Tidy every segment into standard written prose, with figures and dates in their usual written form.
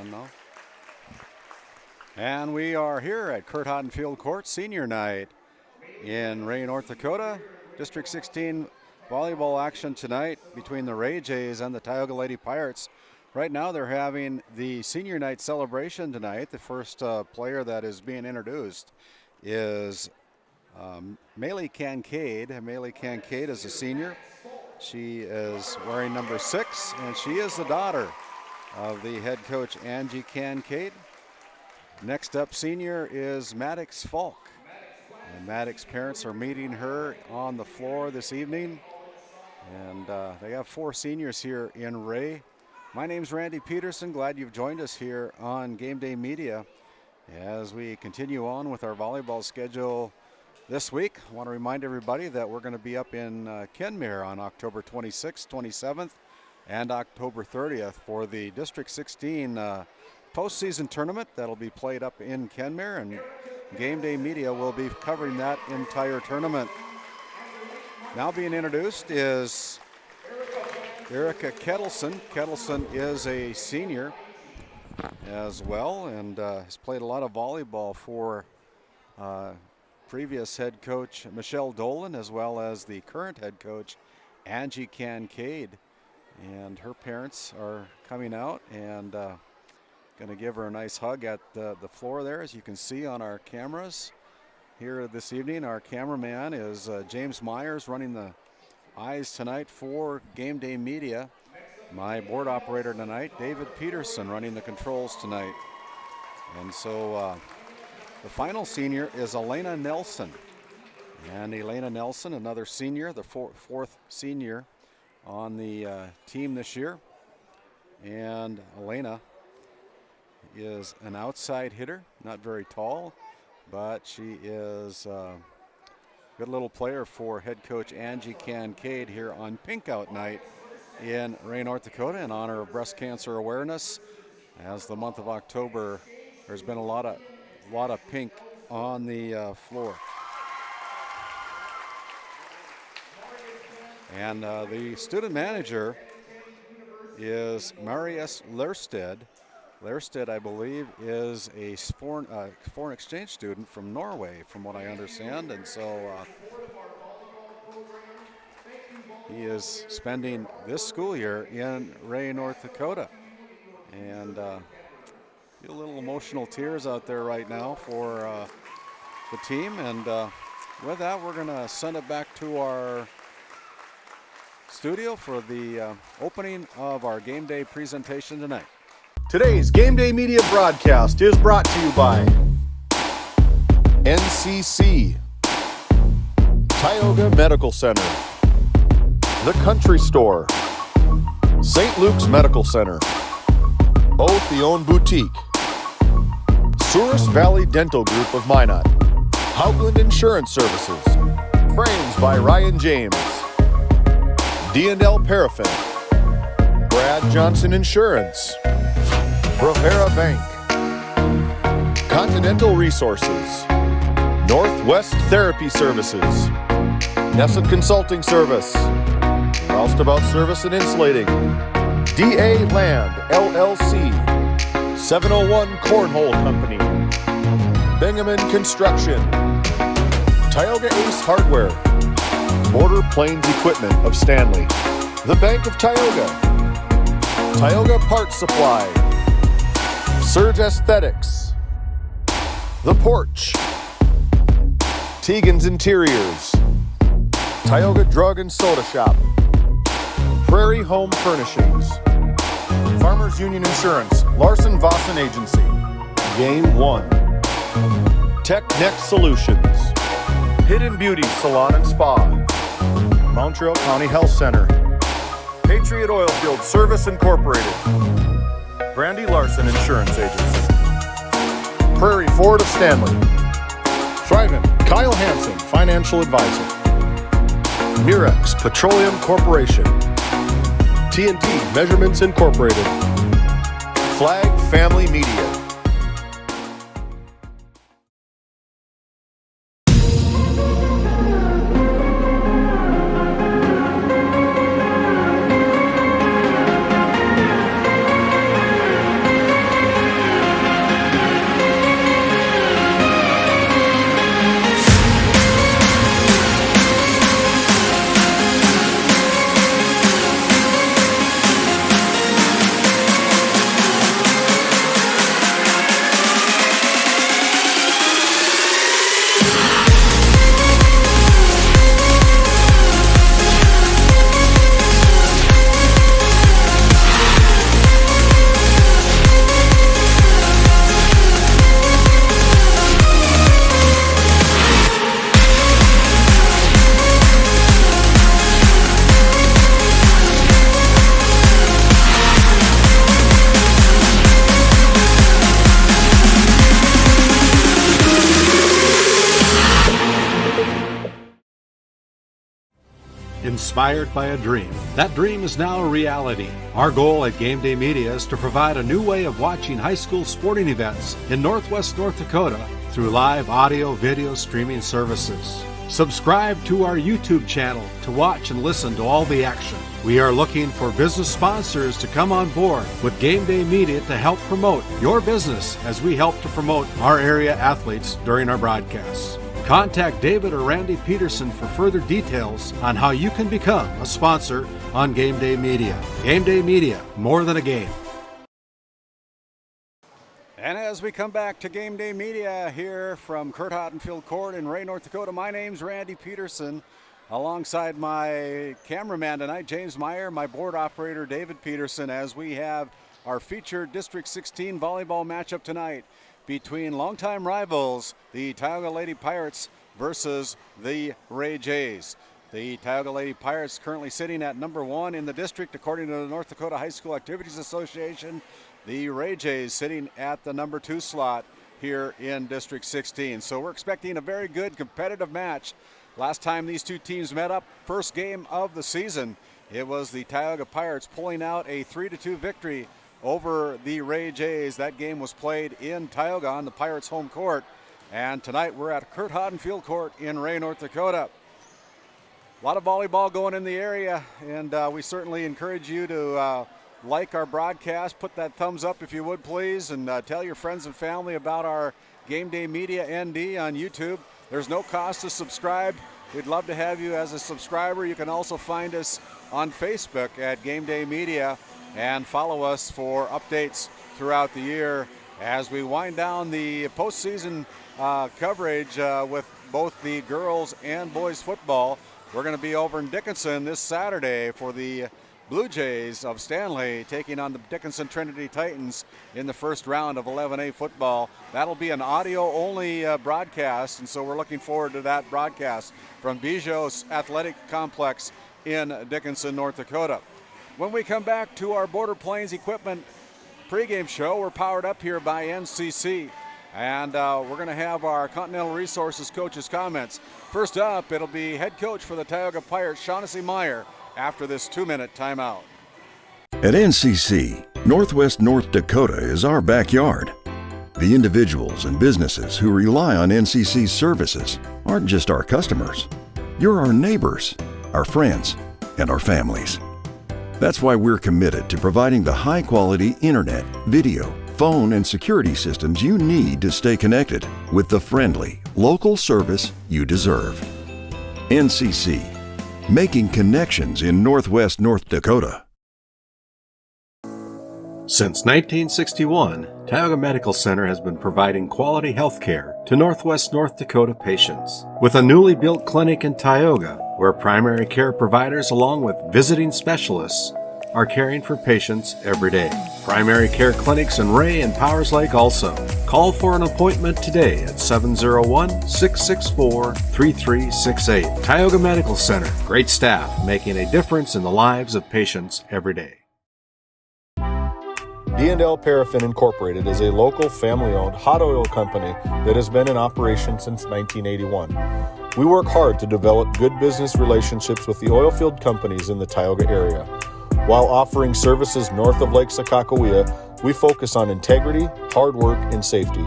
On now. And we are here at Curt Hodenfield Court, senior night in Ray, North Dakota. District 16 volleyball action tonight between the Ray Jays and the Tioga Lady Pirates. Right now they're having the senior night celebration tonight. The first player that is being introduced is Maylee Kincaid. Maylee Kincaid is a senior. She is wearing number 6, and she is the daughter of the head coach Angie Kincaid. Next up, senior is Maddox Falk. And Maddox's parents are meeting her on the floor this evening. And they have 4 seniors here in Ray. My name's Randy Peterson. Glad you've joined us here on GameDay Media as we continue on with our volleyball schedule this week. I want to remind everybody that we're going to be up in Kenmare on October 26th, 27th, and October 30th for the District 16 postseason tournament that'll be played up in Kenmare, and GameDay Media will be covering that entire tournament. Now being introduced is Erica Kettleson. Kettleson is a senior as well and has played a lot of volleyball for previous head coach Michelle Dolan as well as the current head coach Angie Kincaid. And her parents are coming out and going to give her a nice hug at the floor there, as you can see on our cameras here this evening. Our cameraman is James Myers, running the eyes tonight for GameDay Media. My board operator tonight, David Peterson, running the controls tonight. And so the final senior is Elena Nelson. And Elena Nelson, another senior, the fourth senior on the team this year. And Elena is an outside hitter, not very tall, but she is a good little player for head coach Angie Kincaid here on Pink Out Night in Ray, North Dakota, in honor of breast cancer awareness. As the month of October, there's been a lot of pink on the floor. And the student manager is Marius Lersted. Lersted, I believe, is a foreign exchange student from Norway, from what I understand. And so he is spending this school year in Ray, North Dakota. And feel a little emotional tears out there right now for the team. And with that, we're going to send it back to our studio for the opening of our game day presentation tonight. Today's GameDay Media broadcast is brought to you by NCC, Tioga Medical Center, The Country Store, St. Luke's Medical Center, Otheon Boutique, Souris Valley Dental Group of Minot, Hougland Insurance Services, Frames by Ryan James, D&L Paraffin, Brad Johnson Insurance, Bravera Bank, Continental Resources, Northwest Therapy Services, Nesset Consulting Service, Roustabout Service and Insulating, DA Land LLC, 701 Cornhole Company, Bingaman Construction, Tioga Ace Hardware, Border Plains Equipment of Stanley, the Bank of Tioga, Tioga Parts Supply, Surge Aesthetics, The Porch, Tegan's Interiors, Tioga Drug and Soda Shop, Prairie Home Furnishings, Farmers Union Insurance, Larson Vossen Agency, Game 1, Tech Next Solutions, Hidden Beauty Salon and Spa, Montreal County Health Center, Patriot Oilfield Service Incorporated, Brandy Larson Insurance Agency, Prairie Ford of Stanley, Thrivent, Kyle Hansen, Financial Advisor, Murex Petroleum Corporation, TNT Measurements Incorporated, Flag Family Media. inspired by a dream. That dream is now a reality. Our goal at GameDay Media is to provide a new way of watching high school sporting events in Northwest North Dakota through live audio video streaming services. Subscribe to our YouTube channel to watch and listen to all the action. We are looking for business sponsors to come on board with GameDay Media to help promote your business as we help to promote our area athletes during our broadcasts. Contact David or Randy Peterson for further details on how you can become a sponsor on GameDay Media. GameDay Media, more than a game. And as we come back to GameDay Media here from Curt Hodenfield Court in Ray, North Dakota, my name's Randy Peterson, alongside my cameraman tonight, James Meyer, my board operator, David Peterson, as we have our featured District 16 volleyball matchup tonight between longtime rivals, the Tioga Lady Pirates versus the Ray Jays. The Tioga Lady Pirates currently sitting at number 1 in the district according to the North Dakota High School Activities Association. The Ray Jays sitting at the number 2 slot here in District 16. So we're expecting a very good competitive match. Last time these two teams met up, first game of the season, it was the Tioga Pirates pulling out a 3-2 victory over the Ray Jays. That game was played in Tioga on the Pirates' home court. And tonight we're at Curt Hodenfield Court in Ray, North Dakota. A lot of volleyball going in the area, and we certainly encourage you to like our broadcast, put that thumbs up if you would please, and tell your friends and family about our GameDay Media ND on YouTube. There's no cost to subscribe. We'd love to have you as a subscriber. You can also find us on Facebook at GameDay Media and follow us for updates throughout the year as we wind down the postseason coverage with both the girls and boys football. We're going to be over in Dickinson this Saturday for the Blue Jays of Stanley taking on the Dickinson Trinity Titans in the first round of 11A football. That'll be an audio-only broadcast, and so we're looking forward to that broadcast from Bijos Athletic Complex in Dickinson, North Dakota. When we come back to our Border Plains Equipment pregame show, we're powered up here by NCC, and we're going to have our Continental Resources coach's comments. First up, it'll be head coach for the Tioga Pirates, Shaughnessy Meyer, after this 2-minute timeout. At NCC, Northwest North Dakota is our backyard. The individuals and businesses who rely on NCC's services aren't just our customers. You're our neighbors, our friends, and our families. That's why we're committed to providing the high-quality internet, video, phone, and security systems you need to stay connected with the friendly, local service you deserve. NCC, making connections in Northwest North Dakota. Since 1961, Tioga Medical Center has been providing quality health care to Northwest North Dakota patients. With a newly built clinic in Tioga, where primary care providers along with visiting specialists are caring for patients every day. Primary care clinics in Ray and Powers Lake also. Call for an appointment today at 701-664-3368. Tioga Medical Center. Great staff making a difference in the lives of patients every day. D&L Paraffin Incorporated is a local family-owned hot oil company that has been in operation since 1981. We work hard to develop good business relationships with the oilfield companies in the Tioga area. While offering services north of Lake Sakakawea, we focus on integrity, hard work, and safety.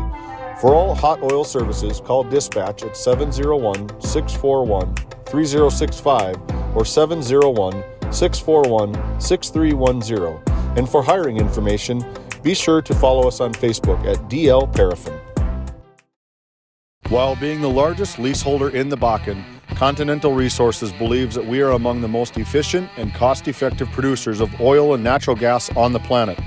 For all hot oil services, call dispatch at 701-641-3065 or 701-641-6310. And for hiring information, be sure to follow us on Facebook at DL Paraffin. While being the largest leaseholder in the Bakken, Continental Resources believes that we are among the most efficient and cost-effective producers of oil and natural gas on the planet.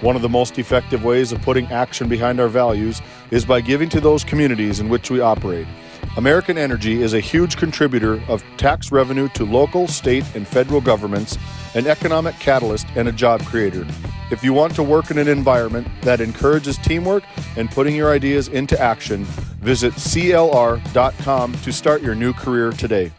One of the most effective ways of putting action behind our values is by giving to those communities in which we operate. American Energy is a huge contributor of tax revenue to local, state, and federal governments, an economic catalyst, and a job creator. If you want to work in an environment that encourages teamwork and putting your ideas into action, visit CLR.com to start your new career today.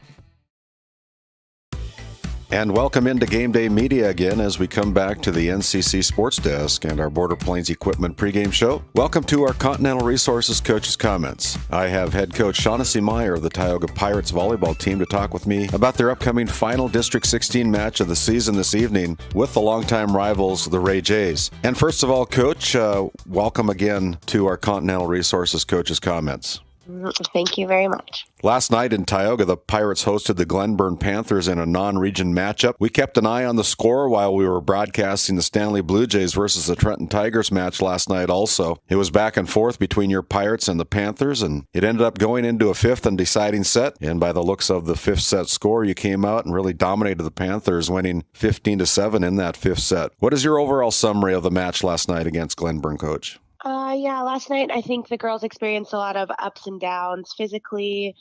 And welcome into Game Day Media again as we come back to the NCC Sports Desk and our Border Plains Equipment pregame show. Welcome to our Continental Resources Coach's Comments. I have head coach Shaughnessy Meyer of the Tioga Pirates volleyball team to talk with me about their upcoming final District 16 match of the season this evening with the longtime rivals, the Ray Jays. And first of all, Coach, welcome again to our Continental Resources Coach's Comments. Thank you very much. Last night in Tioga, the Pirates hosted the Glenburn Panthers in a non-region matchup. We kept an eye on the score while we were broadcasting the Stanley Blue Jays versus the Trenton Tigers match last night also. It was back and forth between your Pirates and the Panthers, and it ended up going into a fifth and deciding set. And by the looks of the fifth set score, you came out and really dominated the Panthers, winning 15-7 in that fifth set. What is your overall summary of the match last night against Glenburn, Coach? Last night I think the girls experienced a lot of ups and downs physically,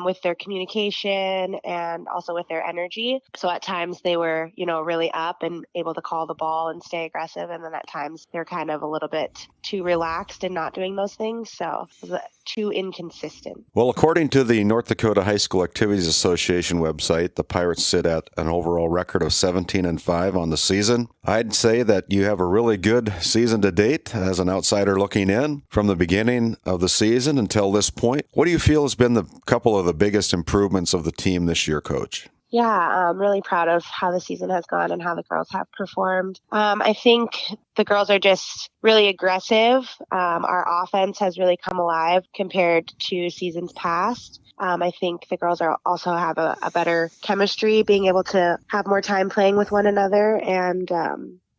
with their communication and also with their energy. So at times they were, really up and able to call the ball and stay aggressive. And then at times they're kind of a little bit too relaxed and not doing those things. So it was too inconsistent. Well, according to the North Dakota High School Activities Association website, the Pirates sit at an overall record of 17-5 on the season. I'd say that you have a really good season to date as an outsider looking in from the beginning of the season until this point. What do you feel has been the couple of the biggest improvements of the team this year, Coach? Yeah, I'm really proud of how the season has gone and how the girls have performed. I think the girls are just really aggressive. Our offense has really come alive compared to seasons past. I think the girls also have a better chemistry, being able to have more time playing with one another, and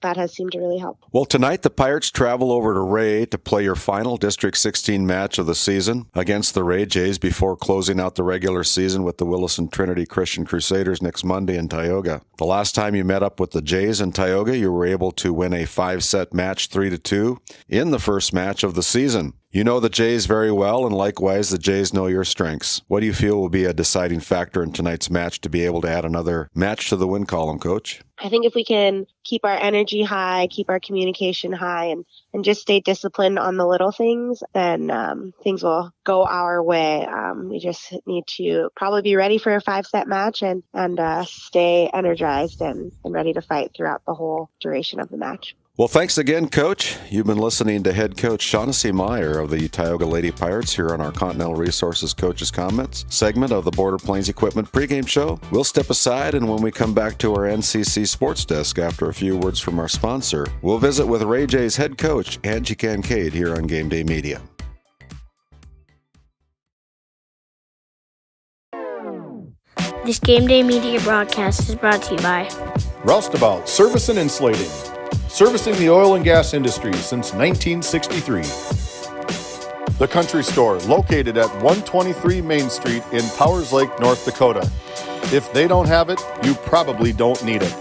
that has seemed to really help. Well, tonight the Pirates travel over to Ray to play your final District 16 match of the season against the Ray Jays before closing out the regular season with the Williston Trinity Christian Crusaders next Monday in Tioga. The last time you met up with the Jays in Tioga, you were able to win a 5-set match 3-2 in the first match of the season. You know the Jays very well, and likewise, the Jays know your strengths. What do you feel will be a deciding factor in tonight's match to be able to add another match to the win column, Coach? I think if we can keep our energy high, keep our communication high, and just stay disciplined on the little things, then things will go our way. We just need to probably be ready for a 5-set match and stay energized and ready to fight throughout the whole duration of the match. Well, thanks again, Coach. You've been listening to head coach Shaughnessy Meyer of the Tioga Lady Pirates here on our Continental Resources Coach's Comments segment of the Border Plains Equipment pregame show. We'll step aside, and when we come back to our NCC Sports Desk after a few words from our sponsor, we'll visit with Ray J's head coach, Angie Kincaid, here on Game Day Media. This Game Day Media broadcast is brought to you by Roustabout Service and Insulating, servicing the oil and gas industry since 1963. The Country Store, located at 123 Main Street in Powers Lake, North Dakota. If they don't have it, you probably don't need it.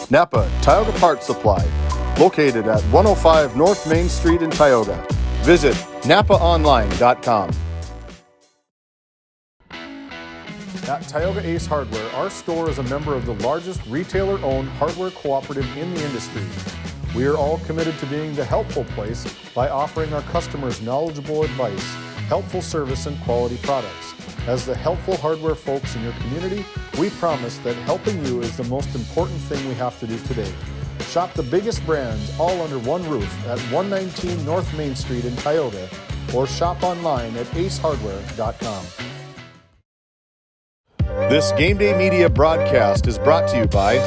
Napa Tioga Parts Supply, located at 105 North Main Street in Tioga. Visit napaonline.com. At Tioga Ace Hardware, our store is a member of the largest retailer-owned hardware cooperative in the industry. We are all committed to being the helpful place by offering our customers knowledgeable advice, helpful service, and quality products. As the helpful hardware folks in your community, we promise that helping you is the most important thing we have to do today. Shop the biggest brands all under one roof at 119 North Main Street in Tioga, or shop online at acehardware.com. This Game Day Media broadcast is brought to you by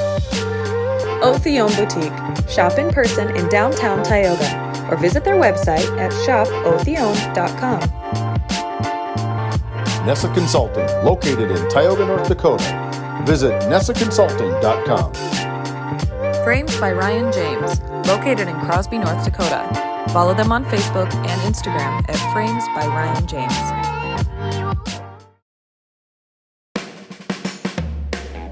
Othion Boutique. Shop in person in downtown Tioga or visit their website at shopothion.com. Nessa Consulting, located in Tioga, North Dakota. Visit nessaconsulting.com. Frames by Ryan James, located in Crosby, North Dakota. Follow them on Facebook and Instagram at Frames by Ryan James.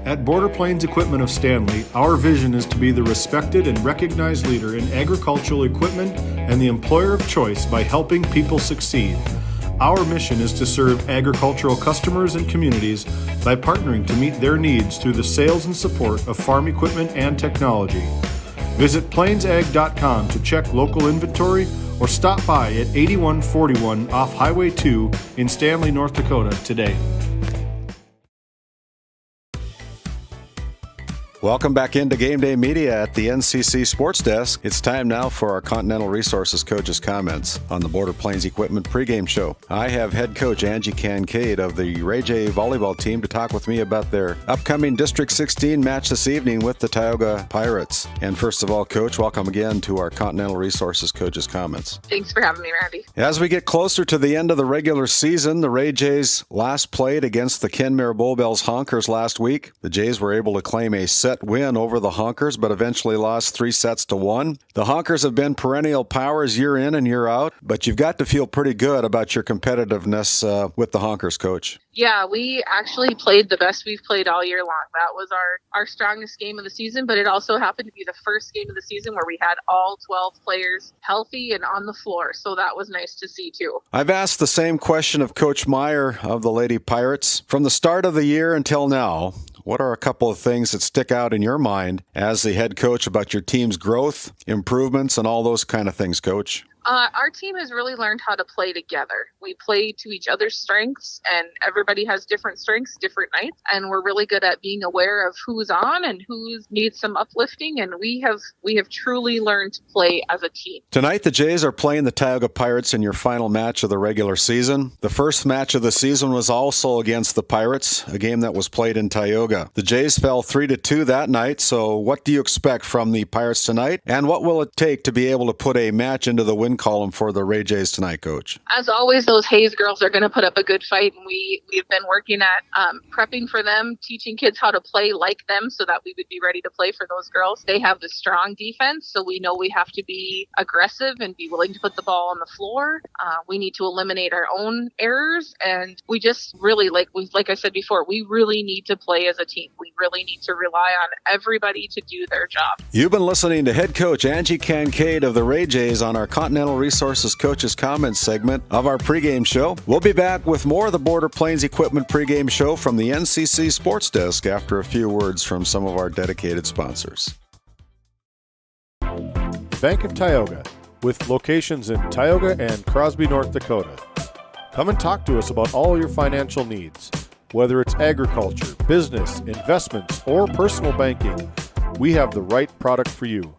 At Border Plains Equipment of Stanley, our vision is to be the respected and recognized leader in agricultural equipment and the employer of choice by helping people succeed. Our mission is to serve agricultural customers and communities by partnering to meet their needs through the sales and support of farm equipment and technology. Visit plainsag.com to check local inventory or stop by at 8141 off Highway 2 in Stanley, North Dakota today. Welcome back into Game Day Media at the NCC Sports Desk. It's time now for our Continental Resources coaches' comments on the Border Plains Equipment pregame show. I have head coach Angie Kincaid of the Ray J volleyball team to talk with me about their upcoming District 16 match this evening with the Tioga Pirates. And first of all, Coach, welcome again to our Continental Resources coaches' comments. Thanks for having me, Randy. As we get closer to the end of the regular season, the Ray Jays last played against the Kenmare Bull Bells Honkers last week. The Jays were able to claim a set win over the Honkers, but eventually lost 3-1. The Honkers have been perennial powers year in and year out, but you've got to feel pretty good about your competitiveness with the Honkers, Coach. Yeah, we actually played the best we've played all year long. That was our strongest game of the season, but it also happened to be the first game of the season where we had all 12 players healthy and on the floor, so that was nice to see too. I've asked the same question of Coach Meyer of the Lady Pirates. From the start of the year until now, what are a couple of things that stick out in your mind as the head coach about your team's growth, improvements, and all those kind of things, Coach? Our team has really learned how to play together. We play to each other's strengths, and everybody has different strengths, different nights, and we're really good at being aware of who's on and who needs some uplifting, and we have truly learned to play as a team. Tonight, the Jays are playing the Tioga Pirates in your final match of the regular season. The first match of the season was also against the Pirates, a game that was played in Tioga. The Jays fell 3-2 that night, so what do you expect from the Pirates tonight, and what will it take to be able to put a match into the win column for the Ray Jays tonight, Coach? As always, those Hayes girls are going to put up a good fight, and we've been working at prepping for them, teaching kids how to play like them so that we would be ready to play for those girls. They have the strong defense, so we know we have to be aggressive and be willing to put the ball on the floor. We need to eliminate our own errors, and we just really, like I said before, we really need to play as a team. We really need to rely on everybody to do their job. You've been listening to head coach Angie Kincaid of the Ray Jays on our Continental Resources Coaches Comments segment of our pregame show. We'll be back with more of the Border Plains Equipment pregame show from the NCC Sports Desk after a few words from some of our dedicated sponsors. Bank of Tioga, with locations in Tioga and Crosby, North Dakota. Come and talk to us about all your financial needs. Whether it's agriculture, business, investments, or personal banking, we have the right product for you.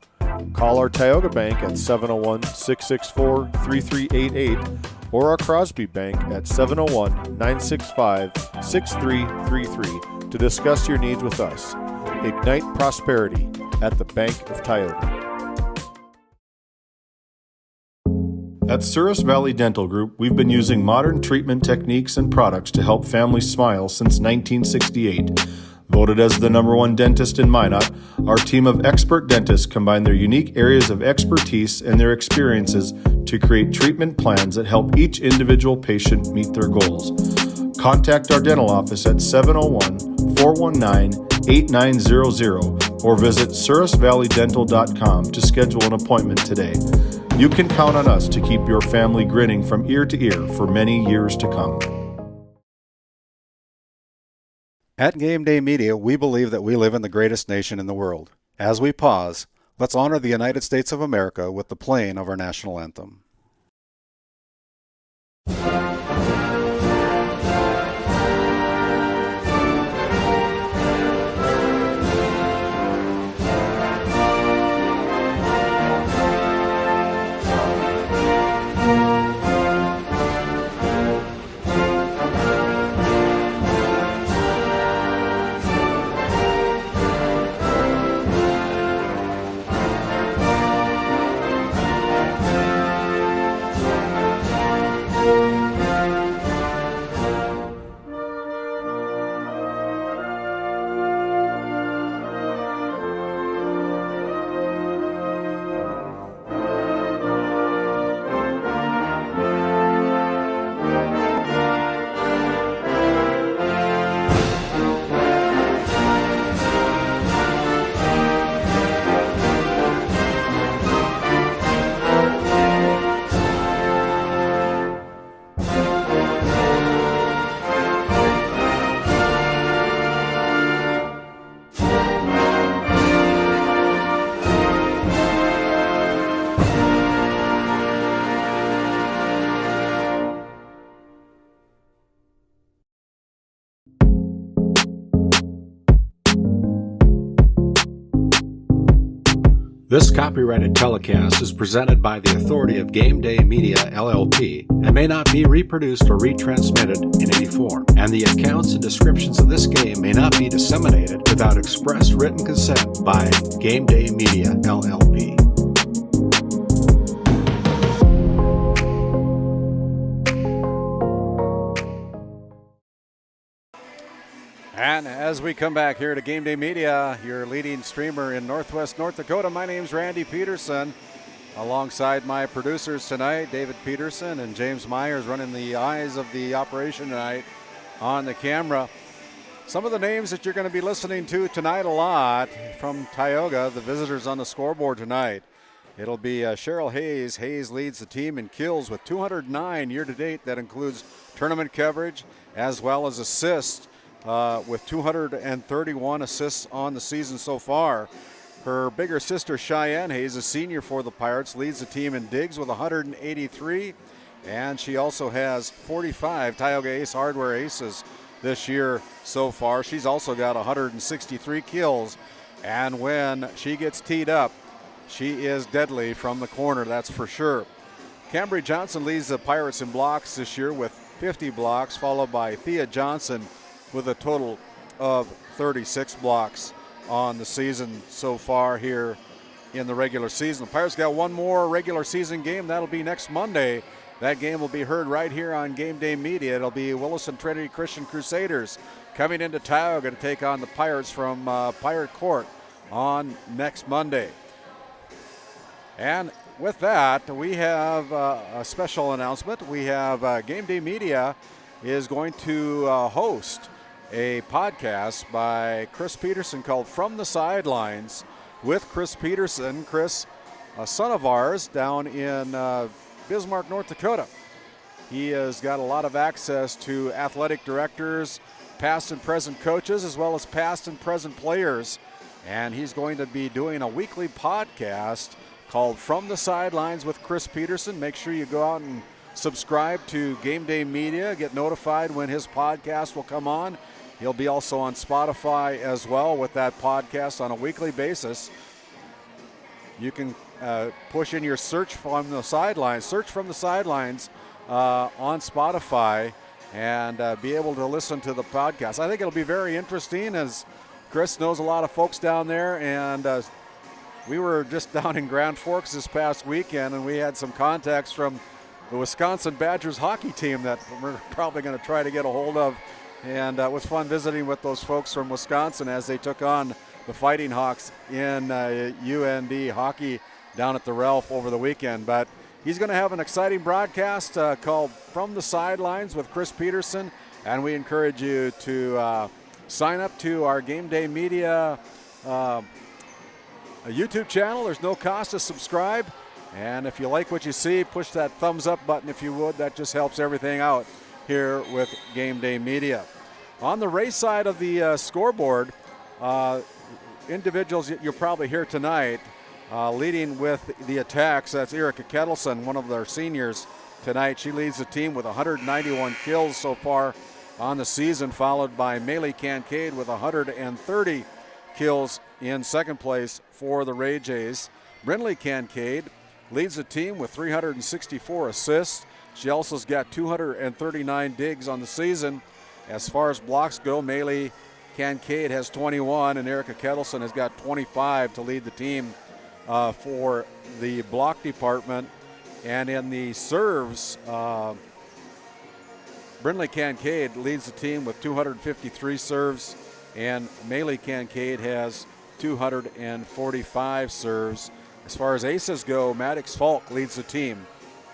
Call our Tioga Bank at 701-664-3388 or our Crosby Bank at 701-965-6333 to discuss your needs with us. Ignite prosperity at the Bank of Tioga. At Souris Valley Dental Group, we've been using modern treatment techniques and products to help families smile since 1968. Voted as the #1 dentist in Minot, our team of expert dentists combine their unique areas of expertise and their experiences to create treatment plans that help each individual patient meet their goals. Contact our dental office at 701-419-8900 or visit sourisvalleydental.com to schedule an appointment today. You can count on us to keep your family grinning from ear to ear for many years to come. At GameDay Media, we believe that we live in the greatest nation in the world. As we pause, let's honor the United States of America with the playing of our national anthem. This copyrighted telecast is presented by the authority of GameDay Media, LLP, and may not be reproduced or retransmitted in any form. And the accounts and descriptions of this game may not be disseminated without express written consent by GameDay Media, LLP. And as we come back here to GameDay Media, your leading streamer in Northwest North Dakota, my name's Randy Peterson. Alongside my producers tonight, David Peterson and James Myers, running the eyes of the operation tonight on the camera. Some of the names that you're going to be listening to tonight a lot from Tioga, the visitors on the scoreboard tonight. It'll be Cheryl Hayes. Hayes leads the team in kills with 209 year-to-date. That includes tournament coverage as well as assists. With 231 assists on the season so far. Her bigger sister Cheyenne Hayes, a senior for the Pirates, leads the team in digs with 183, and she also has 45 Tioga Ace Hardware aces this year so far. She's also got 163 kills, and when she gets teed up, she is deadly from the corner, that's for sure. Cambry Johnson leads the Pirates in blocks this year with 50 blocks, followed by Thea Johnson with a total of 36 blocks on the season so far here in the regular season. The Pirates got one more regular season game. That'll be next Monday. That game will be heard right here on GameDay Media. It'll be Williston Trinity Christian Crusaders coming into Tioga to take on the Pirates from Pirate Court on next Monday. And with that, we have a special announcement. We have GameDay Media is going to host a podcast by Chris Peterson called From the Sidelines with Chris Peterson. Chris, a son of ours down in Bismarck, North Dakota. He has got a lot of access to athletic directors, past and present coaches, as well as past and present players. And he's going to be doing a weekly podcast called From the Sidelines with Chris Peterson. Make sure you go out and subscribe to GameDay Media, get notified when his podcast will come on. He'll be also on Spotify as well with that podcast on a weekly basis. You can push in your search from the sidelines on Spotify and be able to listen to the podcast. I think it'll be very interesting, as Chris knows a lot of folks down there, and we were just down in Grand Forks this past weekend, and we had some contacts from the Wisconsin Badgers hockey team that we're probably going to try to get a hold of. And it was fun visiting with those folks from Wisconsin as they took on the Fighting Hawks in UND hockey down at the Ralph over the weekend. But he's going to have an exciting broadcast called From the Sidelines with Chris Peterson. And we encourage you to sign up to our GameDay Media YouTube channel. There's no cost to subscribe. And if you like what you see, push that thumbs up button if you would. That just helps everything out here with GameDay Media. On the race side of the scoreboard, individuals you'll probably hear tonight leading with the attacks. That's Erica Kettleson, one of their seniors tonight. She leads the team with 191 kills so far on the season, followed by Maylee Kincaid with 130 kills in second place for the Ray Jays. Brindley Kincaid leads the team with 364 assists. She also has got 239 digs on the season. As far as blocks go, Maylee Kincaid has 21, and Erica Kettleson has got 25 to lead the team for the block department. And in the serves, Brindley Kincaid leads the team with 253 serves, and Maylee Kincaid has 245 serves. As far as aces go, Maddox Falk leads the team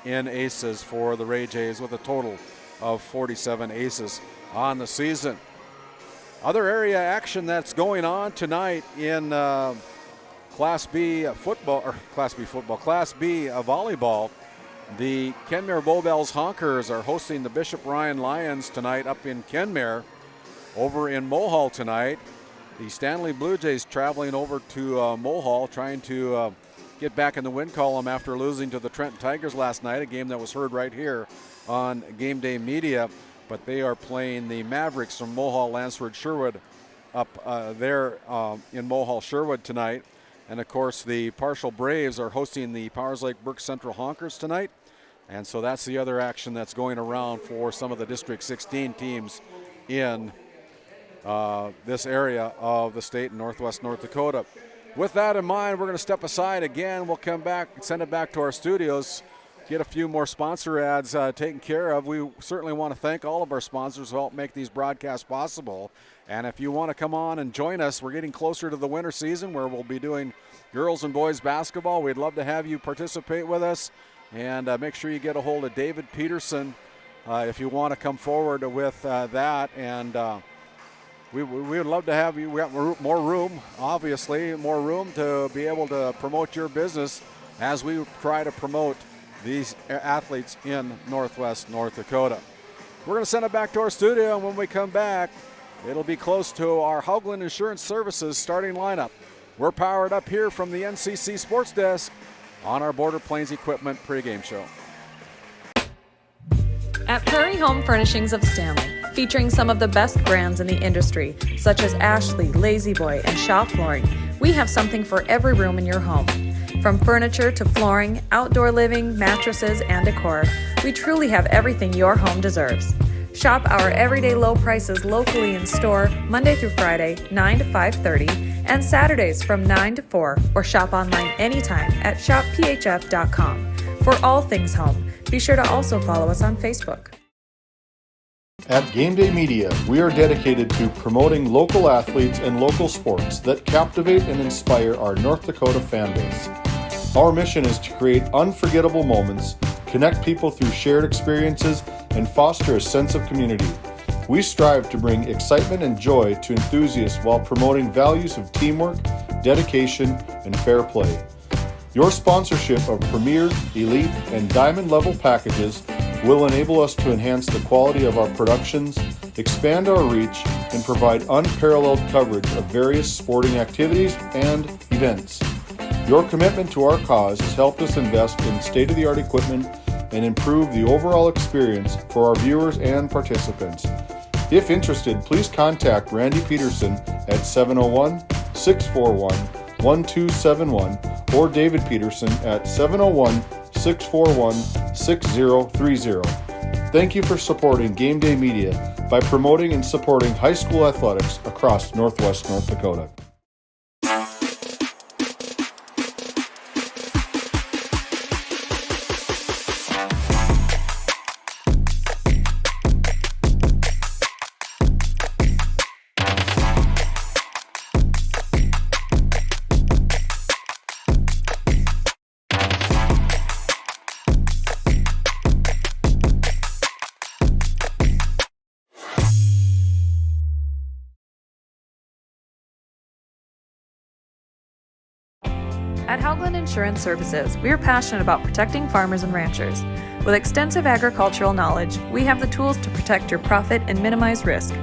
in aces for the Ray Jays with a total of 47 aces on the season. Other area action that's going on tonight in Class B volleyball. The Kenmare Bowbells Honkers are hosting the Bishop Ryan Lions tonight up in Kenmare. Over in Mohall tonight, the Stanley Blue Jays traveling over to Mohall, trying to get back in the win column after losing to the Trenton Tigers last night, a game that was heard right here on GameDay Media. But they are playing the Mavericks from Mohall, Lansford, Sherwood up there in Mohall, Sherwood tonight. And of course, the Partial Braves are hosting the Powers Lake Burke Central Honkers tonight. And so that's the other action that's going around for some of the District 16 teams in this area of the state in northwest North Dakota. With that in mind, we're going to step aside again. We'll come back, send it back to our studios, get a few more sponsor ads taken care of. We certainly want to thank all of our sponsors who help make these broadcasts possible. And if you want to come on and join us, we're getting closer to the winter season where we'll be doing girls and boys basketball. We'd love to have you participate with us. And make sure you get a hold of David Peterson if you want to come forward with that. And we would love to have you. We got more room, obviously, more room to be able to promote your business as we try to promote these athletes in northwest North Dakota. We're going to send it back to our studio, and when we come back, it'll be close to our Haugland Insurance Services starting lineup. We're powered up here from the NCC Sports Desk on our Border Plains Equipment pregame show. At Prairie Home Furnishings of Stanley, featuring some of the best brands in the industry, such as Ashley, Lazy Boy, and Shaw Flooring, we have something for every room in your home. From furniture to flooring, outdoor living, mattresses, and decor, we truly have everything your home deserves. Shop our everyday low prices locally in store Monday through Friday, 9 to 5:30, and Saturdays from 9 to 4, or shop online anytime at shopphf.com. For all things home, be sure to also follow us on Facebook. At GameDay Media, we are dedicated to promoting local athletes and local sports that captivate and inspire our North Dakota fan base. Our mission is to create unforgettable moments, connect people through shared experiences, and foster a sense of community. We strive to bring excitement and joy to enthusiasts while promoting values of teamwork, dedication, and fair play. Your sponsorship of premier, elite, and diamond level packages will enable us to enhance the quality of our productions, expand our reach, and provide unparalleled coverage of various sporting activities and events. Your commitment to our cause has helped us invest in state-of-the-art equipment and improve the overall experience for our viewers and participants. If interested, please contact Randy Peterson at 701-641-1271 or David Peterson at 701-641-6030. Thank you for supporting GameDay Media by promoting and supporting high school athletics across northwest North Dakota. At Haugland Insurance Services, we are passionate about protecting farmers and ranchers. With extensive agricultural knowledge, we have the tools to protect your profit and minimize risk.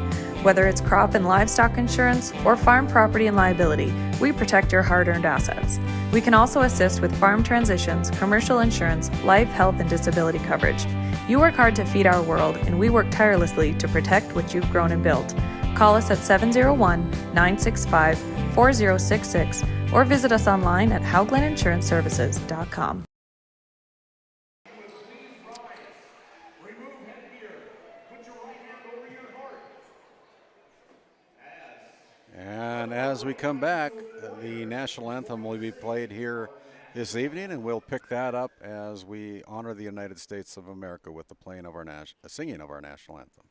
Whether it's crop and livestock insurance or farm property and liability, we protect your hard-earned assets. We can also assist with farm transitions, commercial insurance, life, health, and disability coverage. You work hard to feed our world, and we work tirelessly to protect what you've grown and built. Call us at 701-965-4066 or visit us online at hauglandinsuranceservices.com. And as we come back, the national anthem will be played here this evening, and we'll pick that up as we honor the United States of America with the playing of our singing of our national anthem.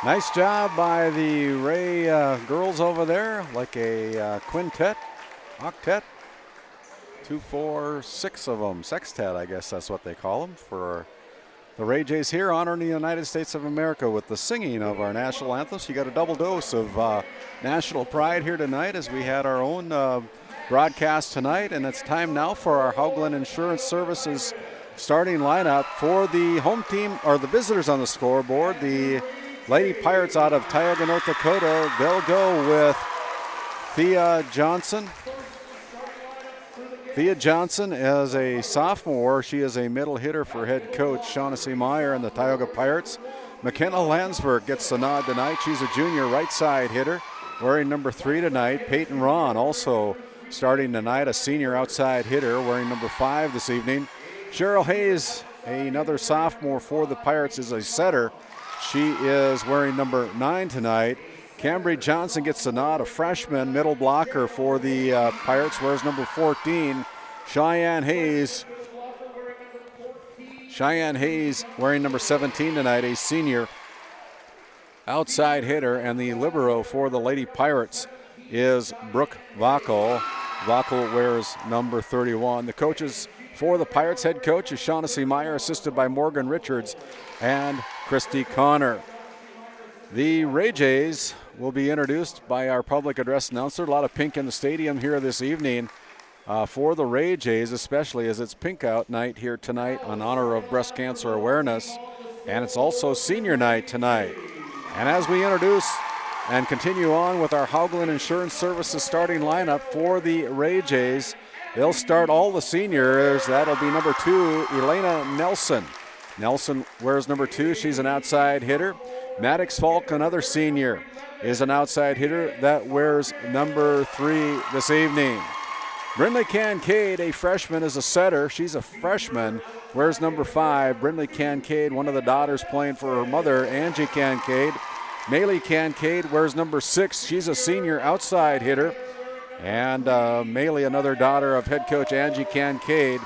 Nice job by the Ray girls over there, like a quintet, octet. 2, 4, 6 of them. Sextet, I guess that's what they call them, for the Ray Jays here honoring the United States of America with the singing of our national anthem. So you got a double dose of national pride here tonight as we had our own broadcast tonight. And it's time now for our Haugland Insurance Services starting lineup for the home team, or the visitors on the scoreboard. The Lady Pirates out of Tioga, North Dakota. They'll go with Thea Johnson. Thea Johnson is a sophomore. She is a middle hitter for head coach Shaughnessy Meyer and the Tioga Pirates. McKenna Landsberg gets the nod tonight. She's a junior right side hitter, wearing number 3 tonight. Peyton Ron also starting tonight, a senior outside hitter, wearing number 5 this evening. Cheryl Hayes, another sophomore for the Pirates, is a setter. She is wearing number 9 tonight. Cambry Johnson gets the nod, a freshman middle blocker for the Pirates, wears number 14. Cheyenne Hayes wearing number 17 tonight, a senior outside hitter. And the libero for the Lady Pirates is Brooke Vackel. Vackel wears number 31. The coaches for the Pirates, head coach is Shaughnessy Meyer, assisted by Morgan Richards and Christy Connor. The Ray Jays will be introduced by our public address announcer. A lot of pink in the stadium here this evening for the Ray Jays, especially as it's pink out night here tonight in honor of breast cancer awareness. And it's also senior night tonight. And as we introduce and continue on with our Haugland Insurance Services starting lineup for the Ray Jays, they'll start all the seniors. That'll be number 2, Elena Nelson. Nelson wears number 2. She's an outside hitter. Maddox Falk, another senior, is an outside hitter that wears number 3 this evening. Brindley Kincaid, a freshman, is a setter. She's a freshman, wears number 5. Brindley Kincaid, one of the daughters playing for her mother, Angie Kincaid. Maylee Kincaid wears number 6. She's a senior outside hitter. And Maylee, another daughter of head coach Angie Kincaid.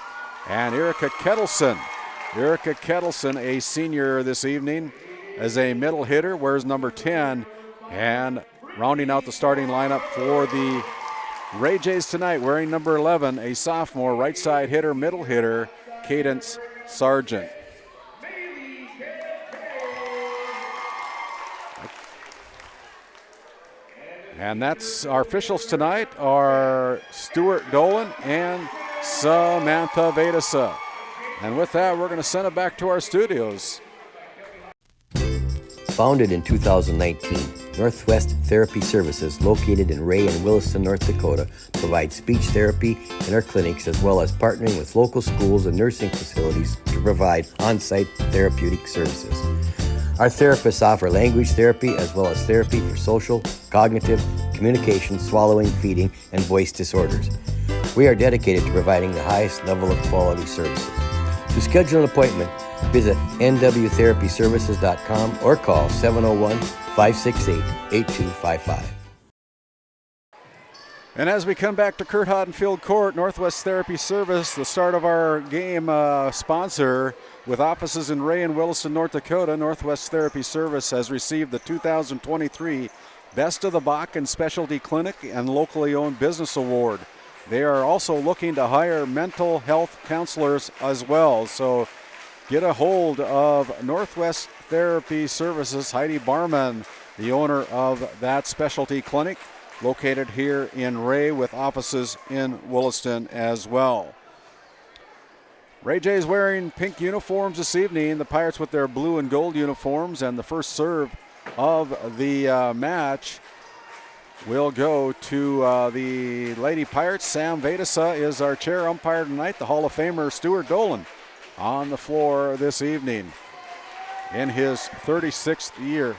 And Erica Kettleson, a senior this evening, as a middle hitter, wears number 10. And rounding out the starting lineup for the Ray Jays tonight, wearing number 11, a sophomore right side hitter, middle hitter, Cadence Sargent. And that's our officials tonight are Stuart Dolan and Samantha Vedasa. And with that, we're going to send it back to our studios. Founded in 2019, Northwest Therapy Services, located in Ray and Williston, North Dakota, provides speech therapy in our clinics, as well as partnering with local schools and nursing facilities to provide on-site therapeutic services. Our therapists offer language therapy as well as therapy for social, cognitive, communication, swallowing, feeding, and voice disorders. We are dedicated to providing the highest level of quality services. To schedule an appointment, visit nwtherapyservices.com or call 701-568-8255. And as we come back to Curt Hodenfield Court, Northwest Therapy Service, the start of our game sponsor with offices in Ray and Williston, North Dakota, Northwest Therapy Service has received the 2023 Best of the Bakken Specialty Clinic and Locally Owned Business Award. They are also looking to hire mental health counselors as well. So get a hold of Northwest Therapy Services. Heidi Barman, the owner of that specialty clinic, located here in Ray with offices in Williston as well. Ray Jays wearing pink uniforms this evening. The Pirates with their blue and gold uniforms, and the first serve of the match will go to the Lady Pirates. Sam Vedasa is our chair umpire tonight. The Hall of Famer Stuart Dolan on the floor this evening in his 36th year.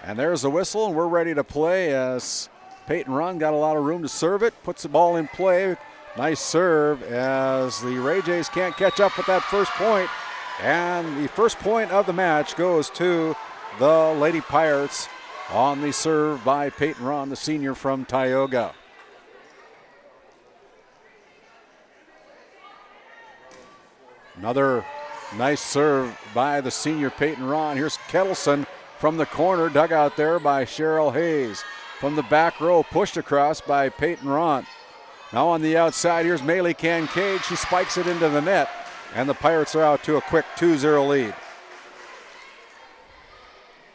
And there's the whistle, and we're ready to play as Peyton Run got a lot of room to serve it, puts the ball in play. Nice serve as the Ray Jays can't catch up with that first point. And the first point of the match goes to the Lady Pirates on the serve by Peyton Run, the senior from Tioga. Another Nice serve by the senior Peyton Ron. Here's Kettleson from the corner, dug out there by Cheryl Hayes. From the back row, pushed across by Peyton Ron. Now on the outside, here's Maylee Kincaid. She spikes it into the net, and the Pirates are out to a quick 2-0 lead.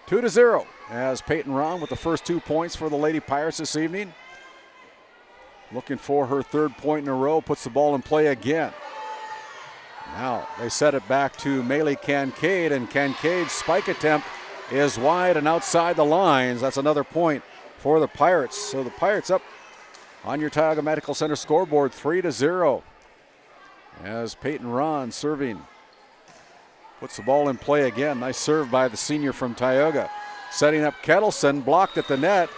2-0 as Peyton Ron with the first 2 points for the Lady Pirates this evening. Looking for her 3rd point in a row, puts the ball in play again. Now they set it back to Maylee Kincaid, and Kincaid's spike attempt is wide and outside the lines. That's another point for the Pirates. So the Pirates up on your Tioga Medical Center scoreboard 3-0. As Peyton Ron serving. Puts the ball in play again. Nice serve by the senior from Tioga. Setting up Kettleson, blocked at the net,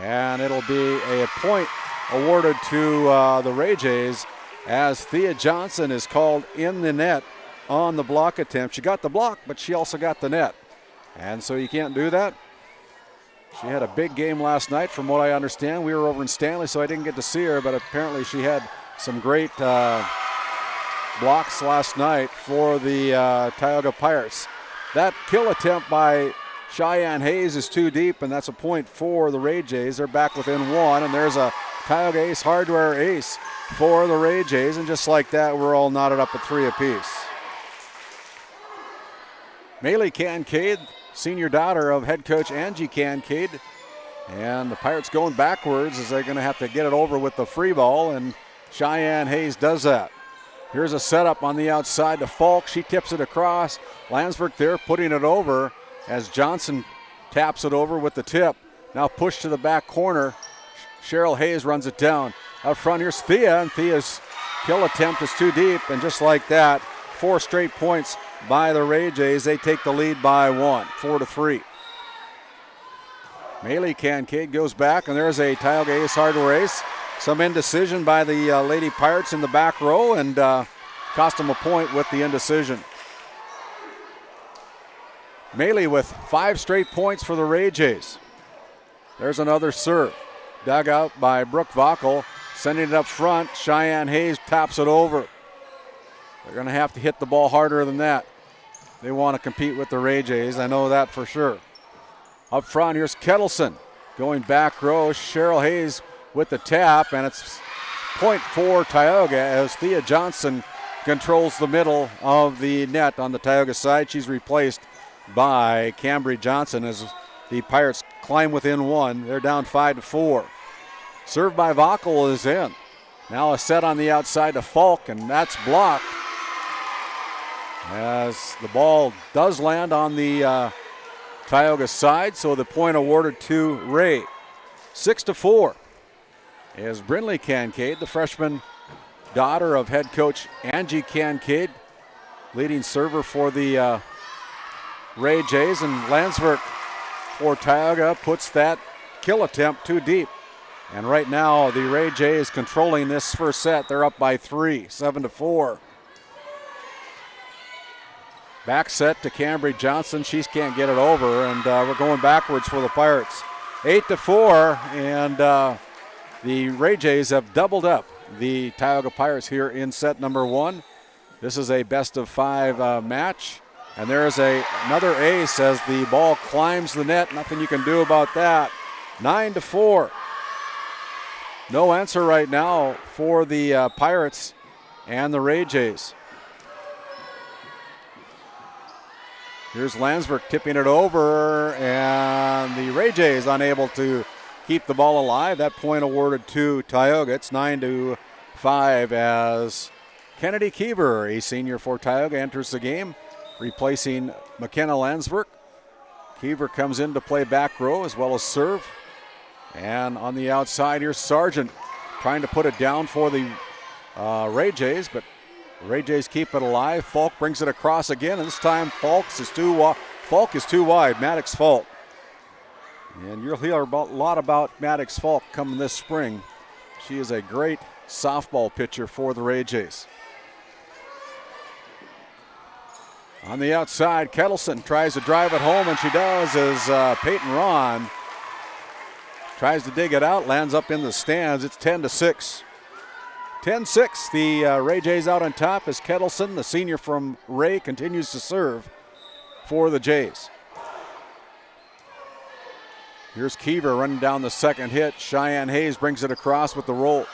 and it'll be a point awarded to the Ray Jays as Thea Johnson is called in the net on the block attempt. She got the block, but she also got the net. And so you can't do that. She had a big game last night from what I understand. We were over in Stanley, so I didn't get to see her, but apparently she had some great blocks last night for the Tioga Pirates. That kill attempt by Cheyenne Hayes is too deep, and that's a point for the Ray Jays. They're back within 1, and there's a Tioga Ace Hardware ace for the Ray Jays, and just like that, we're all knotted up at 3 apiece. Maylee Kincaid, senior daughter of head coach Angie Kincaid, and the Pirates going backwards as they're going to have to get it over with the free ball, and Cheyenne Hayes does that. Here's a setup on the outside to Falk. She tips it across. Landsberg there putting it over as Johnson taps it over with the tip. Now pushed to the back corner. Cheryl Hayes runs it down. Up front, here's Thea, and Thea's kill attempt is too deep, and just like that, 4 straight points by the Ray Jays. They take the lead by 1, 4-3. Maylee Kincaid goes back, and there's a Tioga Ace Hardware ace. Some indecision by the Lady Pirates in the back row, and cost them a point with the indecision. Maylee with 5 straight points for the Ray Jays. There's another serve. Dug out by Brooke Vockel, sending it up front. Cheyenne Hayes taps it over. They're going to have to hit the ball harder than that. They want to compete with the Ray Jays, I know that for sure. Up front, here's Kettleson going back row. Cheryl Hayes with the tap, and it's point for Tioga as Thea Johnson controls the middle of the net on the Tioga side. She's replaced by Cambry Johnson as the Pirates climb within 1. They're down 5-4. Served by Vockel is in. Now a set on the outside to Falk, and that's blocked as the ball does land on the Tioga side, so the point awarded to Ray. 6-4 is Brinley Kincaid, the freshman daughter of head coach Angie Kincaid, leading server for the Ray Jays, and Landsberg for Tioga puts that kill attempt too deep. And right now the Ray Jays controlling this first set. They're up by 3, 7-4. Back set to Cambry Johnson. She can't get it over, and we're going backwards for the Pirates. 8-4, and the Ray Jays have doubled up the Tioga Pirates here in set number 1. This is a best-of-5 match, and there's another ace as the ball climbs the net. Nothing you can do about that. 9-4. No answer right now for the Pirates and the Ray Jays. Here's Landsberg tipping it over, and the Ray Jays unable to keep the ball alive. That point awarded to Tioga. It's 9-5 as Kennedy Kiever, a senior for Tioga, enters the game, replacing McKenna Landsberg. Kiever comes in to play back row as well as serve. And on the outside, here's Sargent trying to put it down for the Ray Jays, but Ray Jays keep it alive. Falk brings it across again, and this time Falk is too wide. Maddox Falk. And you'll hear a lot about Maddox Falk coming this spring. She is a great softball pitcher for the Ray Jays. On the outside, Kettleson tries to drive it home, and she does as Peyton Ron tries to dig it out, lands up in the stands. It's 10-6. 10-6, the Ray Jays out on top as Kettleson, the senior from Ray, continues to serve for the Jays. Here's Keever running down the second hit. Cheyenne Hayes brings it across with the roll.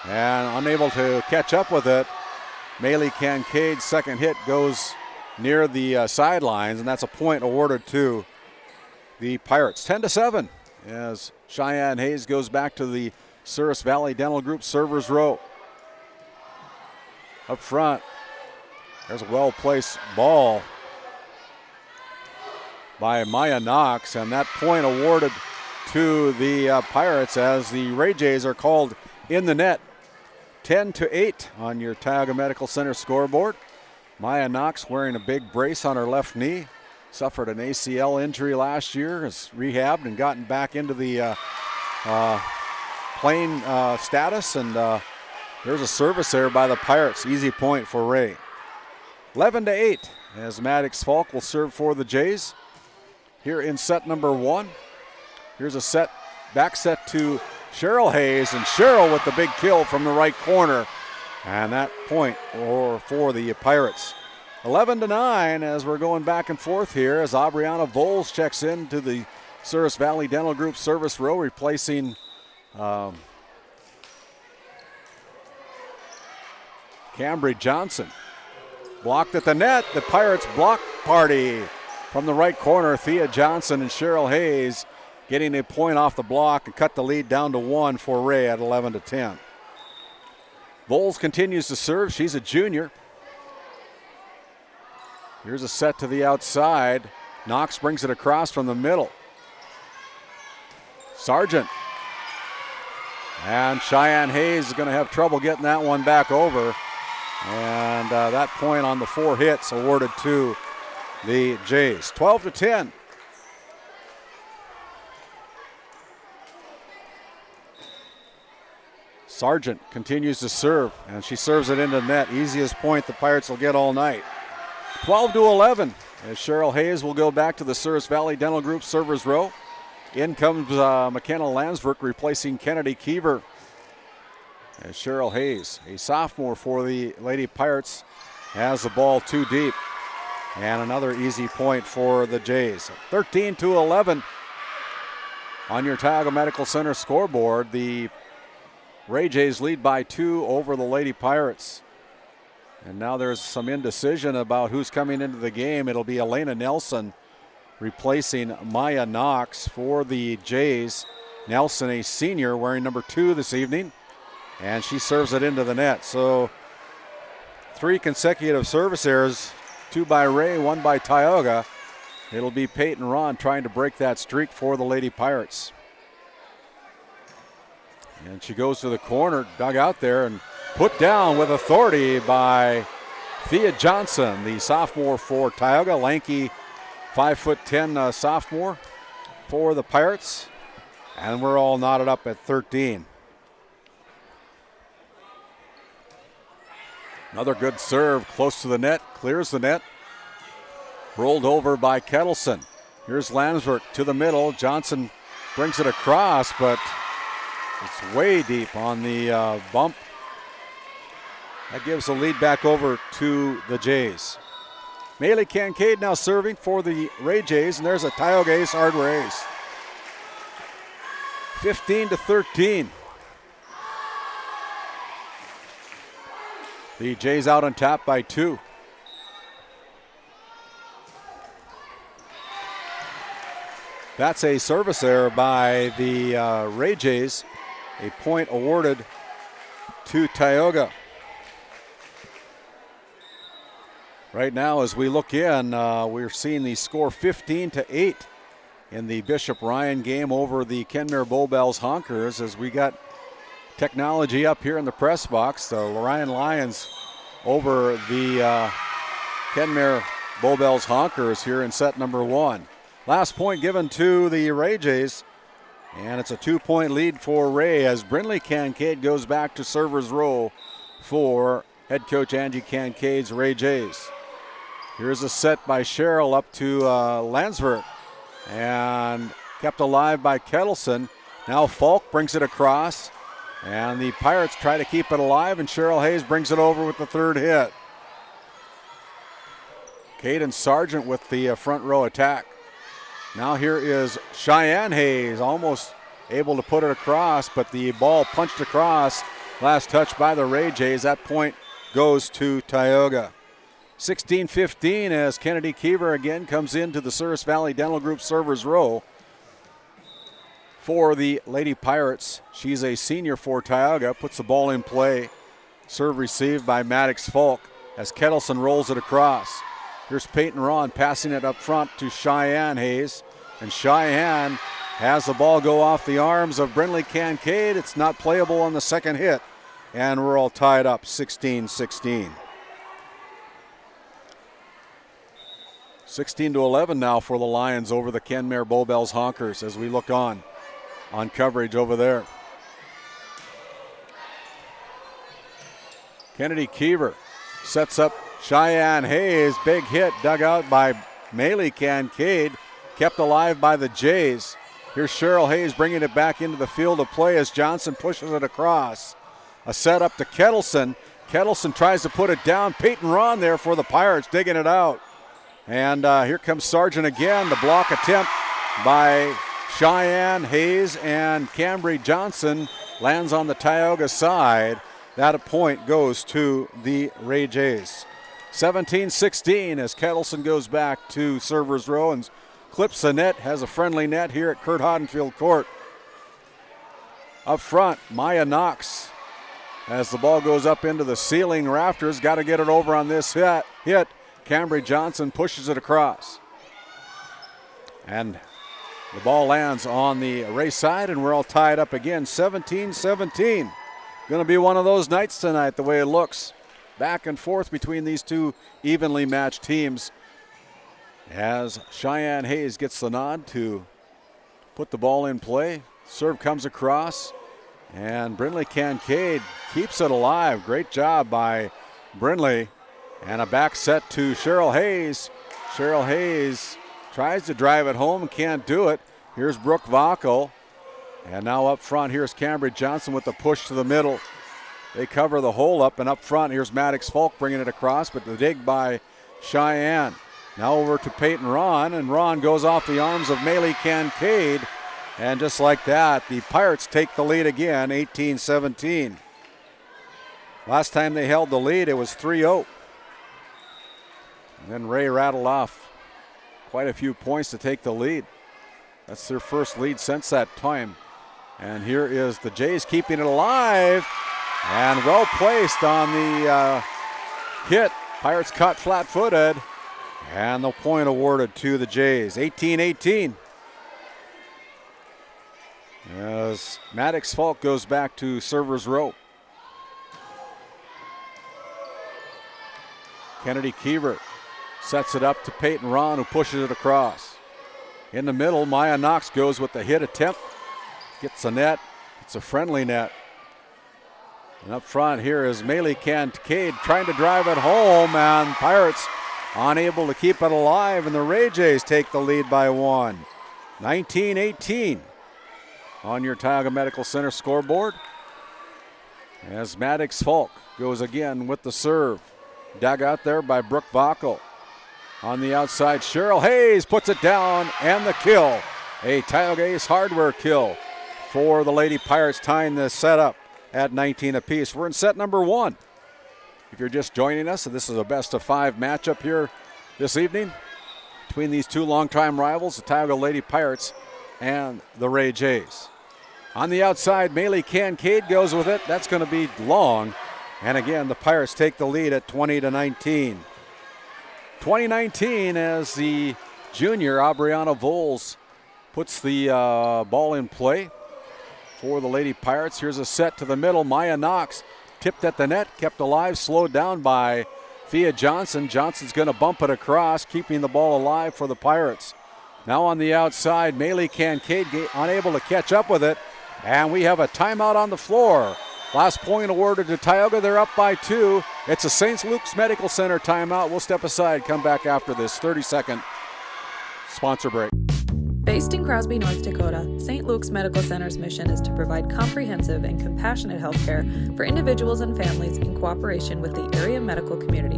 And unable to catch up with it, Maylee Kincaid's second hit goes near the sidelines, and that's a point awarded to the Pirates. 10-7 as Cheyenne Hayes goes back to the Souris Valley Dental Group servers row. Up front, there's a well-placed ball by Maya Knox, and that point awarded to the Pirates as the Ray Jays are called in the net. 10-8 on your Tioga Medical Center scoreboard. Maya Knox wearing a big brace on her left knee. Suffered an ACL injury last year, has rehabbed and gotten back into the playing status, and there's a service there by the Pirates. Easy point for Ray. 11-8 as Maddox Falk will serve for the Jays. Here in set number 1. Here's a back set to Cheryl Hayes, and Cheryl with the big kill from the right corner. And that point for the Pirates. 11-9 as we're going back and forth here as Aubriana Voles checks in to the Souris Valley Dental Group service row, replacing Cambry Johnson. Blocked at the net. The Pirates block party from the right corner. Thea Johnson and Cheryl Hayes getting a point off the block and cut the lead down to 1 for Ray at 11-10. Voles continues to serve. She's a junior. Here's a set to the outside. Knox brings it across from the middle. Sargent. And Cheyenne Hayes is going to have trouble getting that one back over. And that point on the 4 hits awarded to the Jays. 12-10. Sargent continues to serve, and she serves it into the net. Easiest point the Pirates will get all night. 12-11 as Cheryl Hayes will go back to the Souris Valley Dental Group servers row. In comes McKenna Landsberg replacing Kennedy Keever. As Cheryl Hayes, a sophomore for the Lady Pirates, has the ball too deep. And another easy point for the Jays. 13-11 on your Tioga Medical Center scoreboard. The Ray Jays lead by 2 over the Lady Pirates. And now there's some indecision about who's coming into the game. It'll be Elena Nelson replacing Maya Knox for the Jays. Nelson, a senior, wearing number 2 this evening. And she serves it into the net. So 3 consecutive service errors, 2 by Ray, 1 by Tioga. It'll be Peyton Ron trying to break that streak for the Lady Pirates. And she goes to the corner, dug out there, and put down with authority by Thea Johnson, the sophomore for Tioga, lanky 5'10" sophomore for the Pirates. And we're all knotted up at 13. Another good serve, close to the net, clears the net. Rolled over by Kettleson. Here's Landsberg to the middle. Johnson brings it across, but it's way deep on the bump. That gives the lead back over to the Jays. Maylee Kincaid now serving for the Ray Jays, and there's a Tioga ace, hardware ace. 15-13. The Jays out on top by 2. That's a service error by the Ray Jays. A point awarded to Tioga. Right now, as we look in, we're seeing the score 15-8 in the Bishop Ryan game over the Kenmare Bull Bells Honkers, as we got technology up here in the press box. The Lorraine Lions over the Kenmare Bull Bells Honkers here in set number 1. Last point given to the Ray Jays, and it's a 2-point lead for Ray as Brindley Kincaid goes back to server's row for head coach Angie Kincaid's Ray Jays. Here's a set by Cheryl up to Landsberg, and kept alive by Kettleson. Now Falk brings it across. And the Pirates try to keep it alive, and Cheryl Hayes brings it over with the third hit. Caden Sargent with the front row attack. Now here is Cheyenne Hayes, almost able to put it across, but the ball punched across. Last touch by the Ray Jays. That point goes to Tioga. 16-15 as Kennedy Keever again comes into the Service Valley Dental Group servers row for the Lady Pirates. She's a senior for Tioga, puts the ball in play. Serve received by Maddox Falk as Kettleson rolls it across. Here's Peyton Ron passing it up front to Cheyenne Hayes, and Cheyenne has the ball go off the arms of Brindley Kincaid. It's not playable on the second hit, and we're all tied up 16-16. 16-11 now for the Lions over the Kenmare Bowbells Honkers as we look on coverage over there. Kennedy Keever sets up Cheyenne Hayes. Big hit dug out by Maylee Kincaid, kept alive by the Jays. Here's Cheryl Hayes bringing it back into the field of play as Johnson pushes it across. A set up to Kettleson. Kettleson tries to put it down. Peyton Ron there for the Pirates, digging it out. And here comes Sargent again. The block attempt by Cheyenne Hayes, and Cambry Johnson lands on the Tioga side. That point goes to the Ray Jays. 17-16 as Kettleson goes back to servers row and clips the net, has a friendly net here at Curt Hodenfield Court. Up front, Maya Knox, as the ball goes up into the ceiling rafters, got to get it over on this hit. Cambry Johnson pushes it across. And the ball lands on the Ray side, and we're all tied up again, 17-17. Going to be one of those nights tonight, the way it looks. Back and forth between these two evenly matched teams as Cheyenne Hayes gets the nod to put the ball in play. Serve comes across, and Brindley Kincaid keeps it alive. Great job by Brindley. And a back set to Cheryl Hayes. Cheryl Hayes tries to drive it home, can't do it. Here's Brooke Vackel. And now up front, here's Cambry Johnson with the push to the middle. They cover the hole up, and up front, here's Maddox Falk bringing it across, but the dig by Cheyenne. Now over to Peyton Ron, and Ron goes off the arms of Maylee Kincaid. And just like that, the Pirates take the lead again, 18-17. Last time they held the lead, it was 3-0. And then Ray rattled off quite a few points to take the lead. That's their first lead since that time. And here is the Jays keeping it alive. And well placed on the hit. Pirates caught flat-footed. And the point awarded to the Jays, 18-18. As Maddox Falk goes back to servers row. Kennedy Keever sets it up to Peyton Ron, who pushes it across. In the middle, Maya Knox goes with the hit attempt. Gets a net. It's a friendly net. And up front here is Maylee Kincaid trying to drive it home, and Pirates unable to keep it alive, and the Ray Jays take the lead by one. 19-18 on your Tioga Medical Center scoreboard. As Maddox Falk goes again with the serve. Dug out there by Brooke Vackel. On the outside, Cheryl Hayes puts it down, and the kill. A Tioga Ace Hardware kill for the Lady Pirates, tying the setup at 19 apiece. We're in set number one. If you're just joining us, this is a best-of-5 matchup here this evening between these two longtime rivals, the Tioga Lady Pirates and the Ray Jays. On the outside, Maylee Kincaid goes with it. That's going to be long. And again, the Pirates take the lead at 20-19. 2019 as the junior Aubriana Voles puts the ball in play for the Lady Pirates. Here's a set to the middle. Maya Knox tipped at the net, kept alive, slowed down by Thea Johnson. Johnson's going to bump it across, keeping the ball alive for the Pirates. Now on the outside, Maylee Kincaid unable to catch up with it, and we have a timeout on the floor. Last point awarded to Tioga. They're up by 2. It's a St. Luke's Medical Center timeout. We'll step aside, come back after this 30-second sponsor break. Based in Crosby, North Dakota, St. Luke's Medical Center's mission is to provide comprehensive and compassionate health care for individuals and families in cooperation with the area medical community.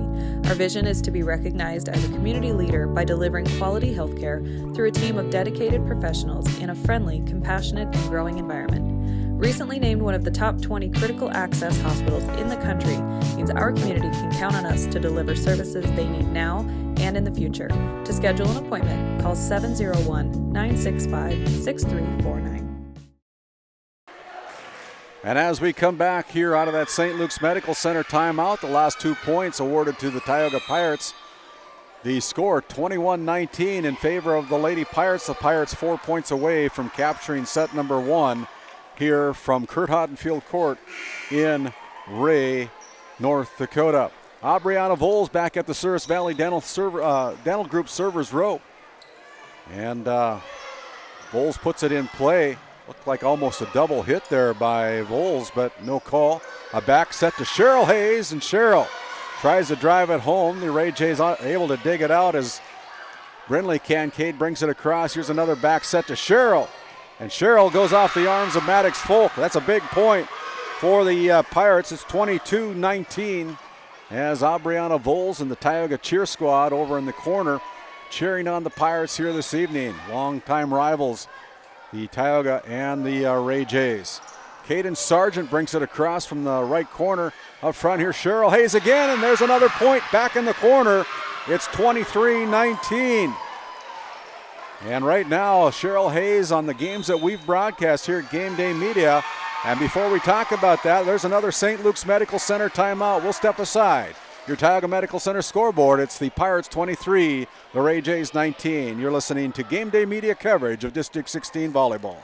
Our vision is to be recognized as a community leader by delivering quality health care through a team of dedicated professionals in a friendly, compassionate, and growing environment. Recently named one of the top 20 critical access hospitals in the country means our community can count on us to deliver services they need now and in the future. To schedule an appointment, call 701-965-6349. And as we come back here out of that St. Luke's Medical Center timeout, the last 2 points awarded to the Tioga Pirates. The score 21-19 in favor of the Lady Pirates. The Pirates 4 points away from capturing set number 1 here from Curt Hodenfield Court in Ray, North Dakota. Aubriana Voles back at the Service Valley Dental Group servers row. And Voles puts it in play. Looked like almost a double hit there by Voles, but no call. A back set to Cheryl Hayes, and Cheryl tries to drive it home. The Ray Jays able to dig it out as Brindley Kincaid brings it across. Here's another back set to Cheryl. And Cheryl goes off the arms of Maddox Folk. That's a big point for the Pirates. It's 22-19 as Aubriana Voles and the Tioga cheer squad over in the corner cheering on the Pirates here this evening. Longtime rivals, the Tioga and the Ray Jays. Caden Sargent brings it across from the right corner. Up front here, Cheryl Hayes again, and there's another point back in the corner. It's 23-19. And right now, Cheryl Hayes on the games that we've broadcast here at GameDay Media. And before we talk about that, there's another St. Luke's Medical Center timeout. We'll step aside. Your Tioga Medical Center scoreboard, it's the Pirates 23, the Ray Jays 19. You're listening to GameDay Media coverage of District 16 volleyball.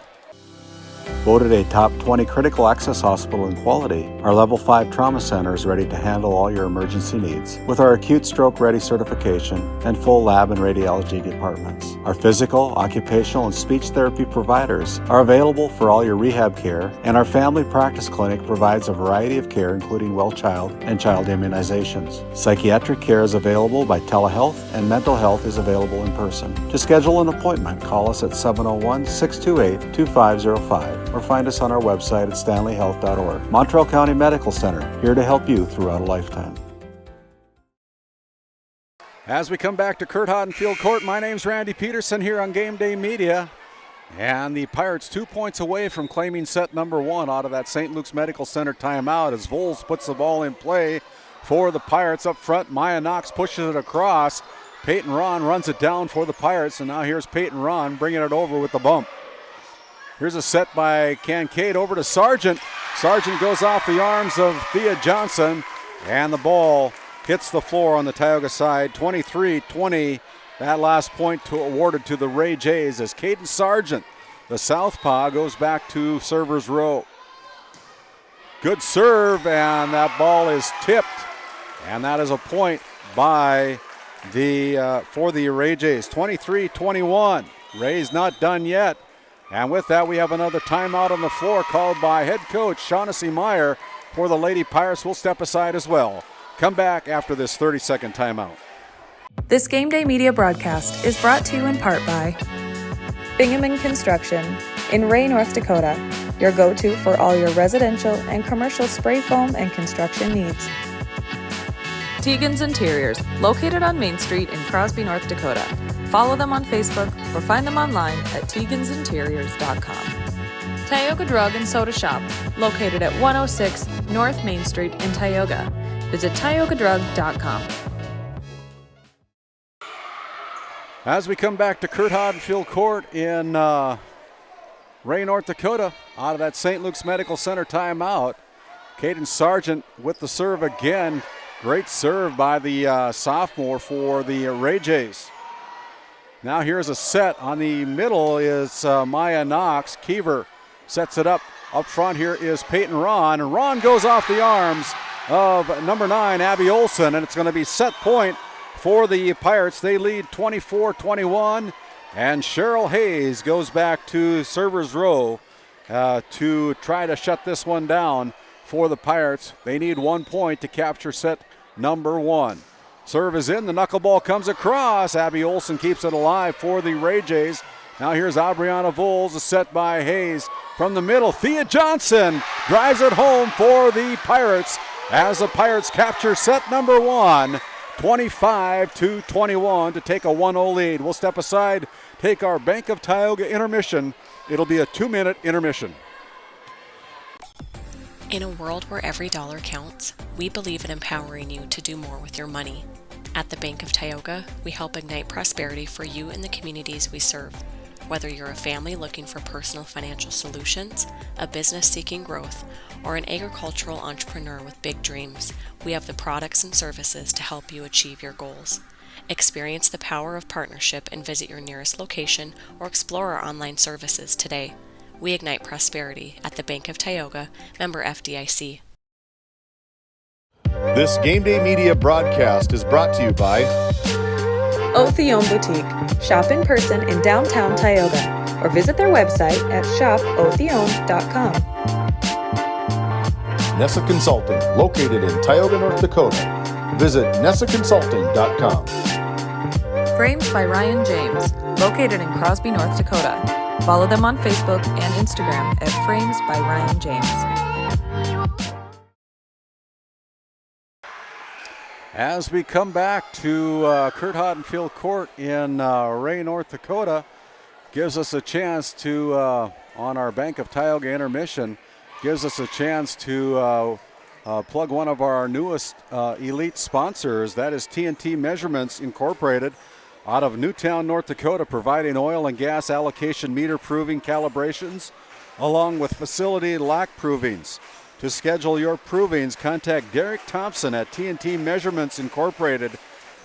Voted a top 20 critical access hospital in quality, our Level 5 Trauma Center is ready to handle all your emergency needs with our acute stroke ready certification and full lab and radiology departments. Our physical, occupational, and speech therapy providers are available for all your rehab care, and our family practice clinic provides a variety of care including well child and child immunizations. Psychiatric care is available by telehealth, and mental health is available in person. To schedule an appointment, call us at 701-628-2505. Or find us on our website at stanleyhealth.org. Montreal County Medical Center, here to help you throughout a lifetime. As we come back to Curt Hodenfield Court, my name's Randy Peterson here on GameDay Media. And the Pirates 2 points away from claiming set number 1 out of that St. Luke's Medical Center timeout as Voles puts the ball in play for the Pirates. Up front, Maya Knox pushes it across. Peyton Ron runs it down for the Pirates, and now here's Peyton Ron bringing it over with the bump. Here's a set by Kincaid over to Sargent. Sargent goes off the arms of Thea Johnson, and the ball hits the floor on the Tioga side. 23-20. That last point awarded to the Ray Jays as Caden Sargent, the southpaw, goes back to server's row. Good serve, and that ball is tipped, and that is a point by for the Ray Jays. 23-21. Ray's not done yet. And with that, we have another timeout on the floor called by head coach Shaughnessy Meyer for the Lady Pirates. We'll step aside as well. Come back after this 30-second timeout. This GameDay Media broadcast is brought to you in part by Bingaman Construction in Ray, North Dakota, your go-to for all your residential and commercial spray foam and construction needs. Tegan's Interiors, located on Main Street in Crosby, North Dakota. Follow them on Facebook or find them online at tegansinteriors.com. Tioga Drug and Soda Shop, located at 106 North Main Street in Tioga. Visit tiogadrug.com. As we come back to Curt Hodenfield Court in Ray, North Dakota, out of that St. Luke's Medical Center timeout, Caden Sargent with the serve again. Great serve by the sophomore for the Ray Jays. Now here's a set. On the middle is Maya Knox. Keever sets it up. Up front here is Peyton Ron. And Ron goes off the arms of number 9, Abby Olson. And it's going to be set point for the Pirates. They lead 24-21. And Cheryl Hayes goes back to server's row to try to shut this one down for the Pirates. They need 1 point to capture set number 1. Serve is in. The knuckleball comes across. Abby Olson keeps it alive for the Ray Jays. Now here's Aubriana Voles, a set by Hayes from the middle. Thea Johnson drives it home for the Pirates as the Pirates capture set number 1, 25-21 to take a 1-0 lead. We'll step aside, take our Bank of Tioga intermission. It'll be a 2-minute intermission. In a world where every dollar counts, we believe in empowering you to do more with your money. At the Bank of Tioga, we help ignite prosperity for you and the communities we serve. Whether you're a family looking for personal financial solutions, a business seeking growth, or an agricultural entrepreneur with big dreams, we have the products and services to help you achieve your goals. Experience the power of partnership and visit your nearest location or explore our online services today. We ignite prosperity at the Bank of Tioga, member FDIC. This Game Day Media broadcast is brought to you by Othion Boutique. Shop in person in downtown Tioga or visit their website at shopothion.com. Nessa Consulting, located in Tioga, North Dakota. Visit nessaconsulting.com. Frames by Ryan James, located in Crosby, North Dakota. Follow them on Facebook and Instagram at Frames by Ryan James. As we come back to Curt Hodenfield Court in Ray, North Dakota, gives us a chance to, on our Bank of Tioga intermission, gives us a chance to plug one of our newest elite sponsors. That is TNT Measurements Incorporated out of Newtown, North Dakota, providing oil and gas allocation meter proving calibrations along with facility lack provings. To schedule your provings, contact Derek Thompson at TNT Measurements Incorporated.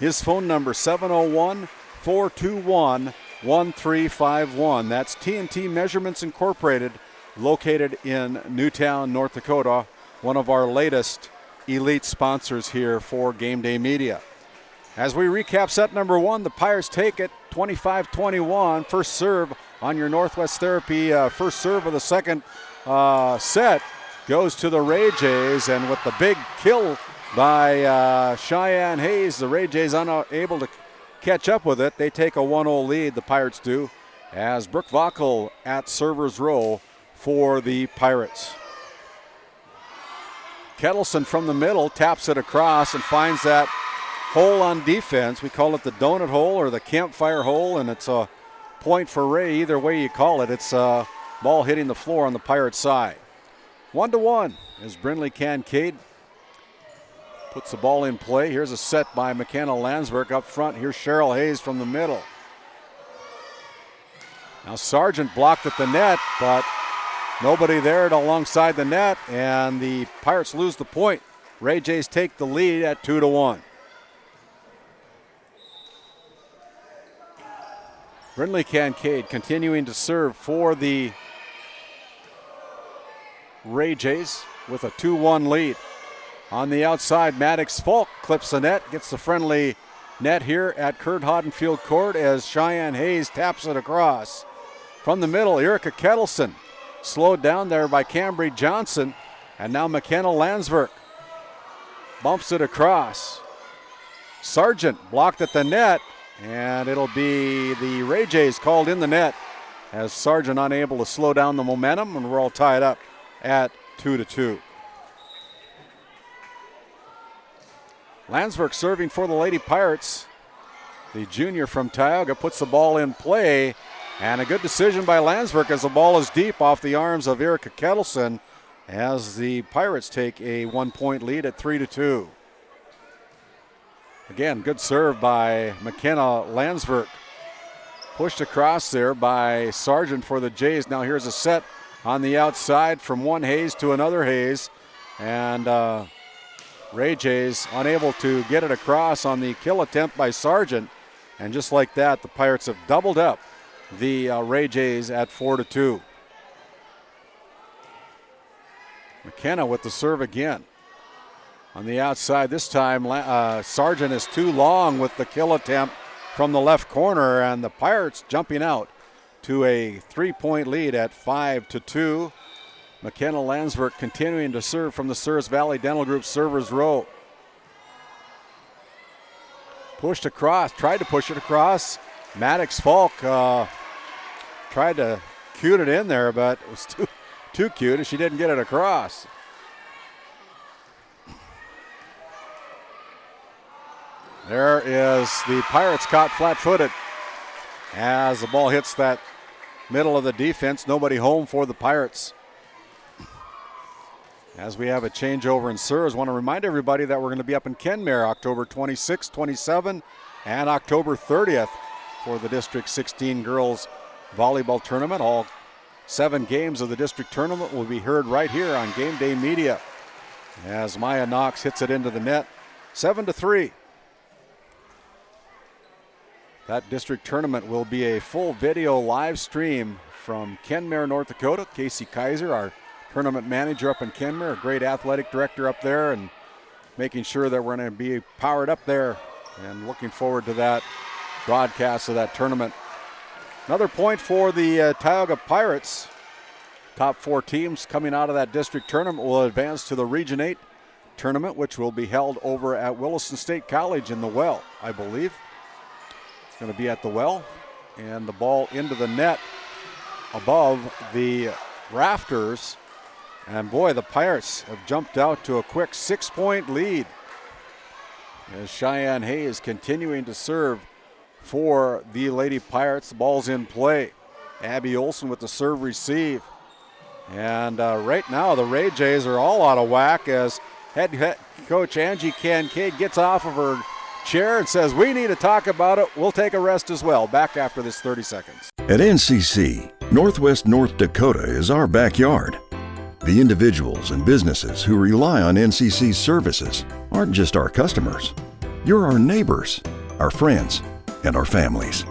His phone number 701-421-1351. That's TNT Measurements Incorporated, located in Newtown, North Dakota, one of our latest elite sponsors here for Game Day Media. As we recap set number 1, the Pirates take it 25-21. First serve on your Northwest Therapy first serve of the second set goes to the Ray Jays, and with the big kill by Cheyenne Hayes, the Ray Jays unable to catch up with it. They take a 1-0 lead, the Pirates do, as Brooke Vaukel at server's row for the Pirates. Kettleson from the middle taps it across and finds that hole on defense. We call it the donut hole or the campfire hole, and it's a point for Ray. Either way you call it, it's a ball hitting the floor on the Pirates side. 1-1 as Brindley Kincaid puts the ball in play. Here's a set by McKenna Landsberg up front. Here's Cheryl Hayes from the middle. Now Sargent blocked at the net, but nobody there alongside the net, and the Pirates lose the point. Ray Jays take the lead at 2-1. Brindley Kincaid continuing to serve for the Ray Jays with a 2-1 lead. On the outside, Maddox Falk clips the net, gets the friendly net here at Curt Hodenfield Court as Cheyenne Hayes taps it across. From the middle, Erica Kettleson slowed down there by Cambry Johnson, and now McKenna Landsberg bumps it across. Sargent blocked at the net, and it'll be the Ray Jays called in the net as Sargent unable to slow down the momentum, and we're all tied up at 2-2. Landsberg serving for the Lady Pirates. The junior from Tioga puts the ball in play, and a good decision by Landsberg as the ball is deep off the arms of Erica Kettleson as the Pirates take a 1-point lead at 3-2. Again, good serve by McKenna Landsberg. Pushed across there by Sargent for the Jays. Now here's a set on the outside from one Hayes to another Hayes. And Ray Jays unable to get it across on the kill attempt by Sargent. And just like that, the Pirates have doubled up the Ray Jays at 4-2. McKenna with the serve again. On the outside this time, Sargent is too long with the kill attempt from the left corner, and the Pirates jumping out to a 3-point lead at 5-2. McKenna Landsberg continuing to serve from the Souris Valley Dental Group server's row. Pushed across, tried to push it across. Maddox Falk tried to cute it in there, but it was too cute and she didn't get it across. There is the Pirates caught flat-footed as the ball hits that middle of the defense. Nobody home for the Pirates. As we have a changeover in serves, I want to remind everybody that we're going to be up in Kenmare October 26, 27, and October 30th for the District 16 Girls Volleyball Tournament. All 7 games of the district tournament will be heard right here on GameDay Media as Maya Knox hits it into the net, 7-3. That district tournament will be a full video live stream from Kenmare, North Dakota. Casey Kaiser, our tournament manager up in Kenmare, a great athletic director up there, and making sure that we're going to be powered up there and looking forward to that broadcast of that tournament. Another point for the Tioga Pirates. Top 4 teams coming out of that district tournament will advance to the Region 8 tournament, which will be held over at Williston State College in the Well, I believe. It's going to be at the Well, and the ball into the net above the rafters. And boy, the Pirates have jumped out to a quick 6-point lead as Cheyenne Hayes continuing to serve for the Lady Pirates. The ball's in play. Abby Olson with the serve receive. And right now the Ray Jays are all out of whack as head coach Angie Kincaid gets off of her chair and says, we need to talk about it. We'll take a rest as well. Back after this 30 seconds. At NCC, Northwest North Dakota is our backyard. The individuals and businesses who rely on NCC's services aren't just our customers. You're our neighbors, our friends, and our families.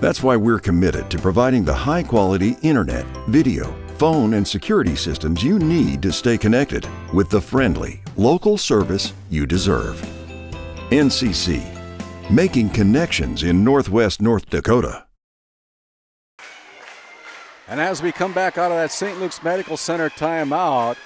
That's why we're committed to providing the high-quality internet, video, phone, and security systems you need to stay connected with the friendly, local service you deserve. NCC, making connections in Northwest North Dakota. And as we come back out of that St. Luke's Medical Center timeout,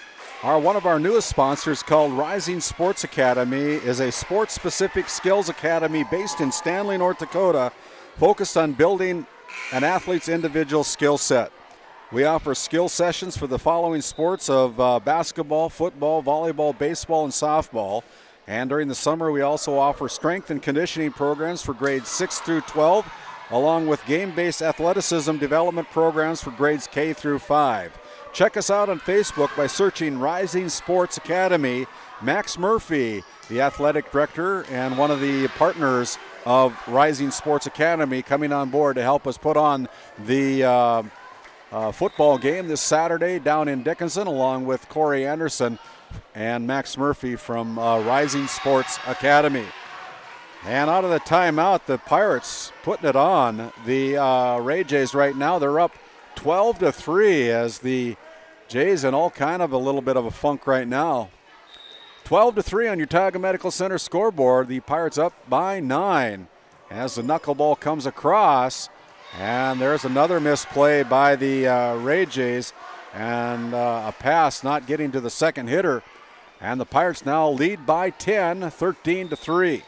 one of our newest sponsors called Rising Sports Academy is a sports-specific skills academy based in Stanley, North Dakota, focused on building an athlete's individual skill set. We offer skill sessions for the following sports of basketball, football, volleyball, baseball, and softball. And during the summer, we also offer strength and conditioning programs for grades 6 through 12, along with game-based athleticism development programs for grades K through 5. Check us out on Facebook by searching Rising Sports Academy. Max Murphy, the athletic director and one of the partners of Rising Sports Academy, coming on board to help us put on the football game this Saturday down in Dickinson, along with Corey Anderson and Max Murphy from Rising Sports Academy. And out of the timeout, the Pirates putting it on the Ray Jays right now. They're up 12-3 as the Jays in all kind of a little bit of a funk right now. 12-3 on your Tioga Medical Center scoreboard. The Pirates up by 9 as the knuckleball comes across. And there's another misplay by the Ray Jays and a pass not getting to the second hitter. And the Pirates now lead by 10, 13-3.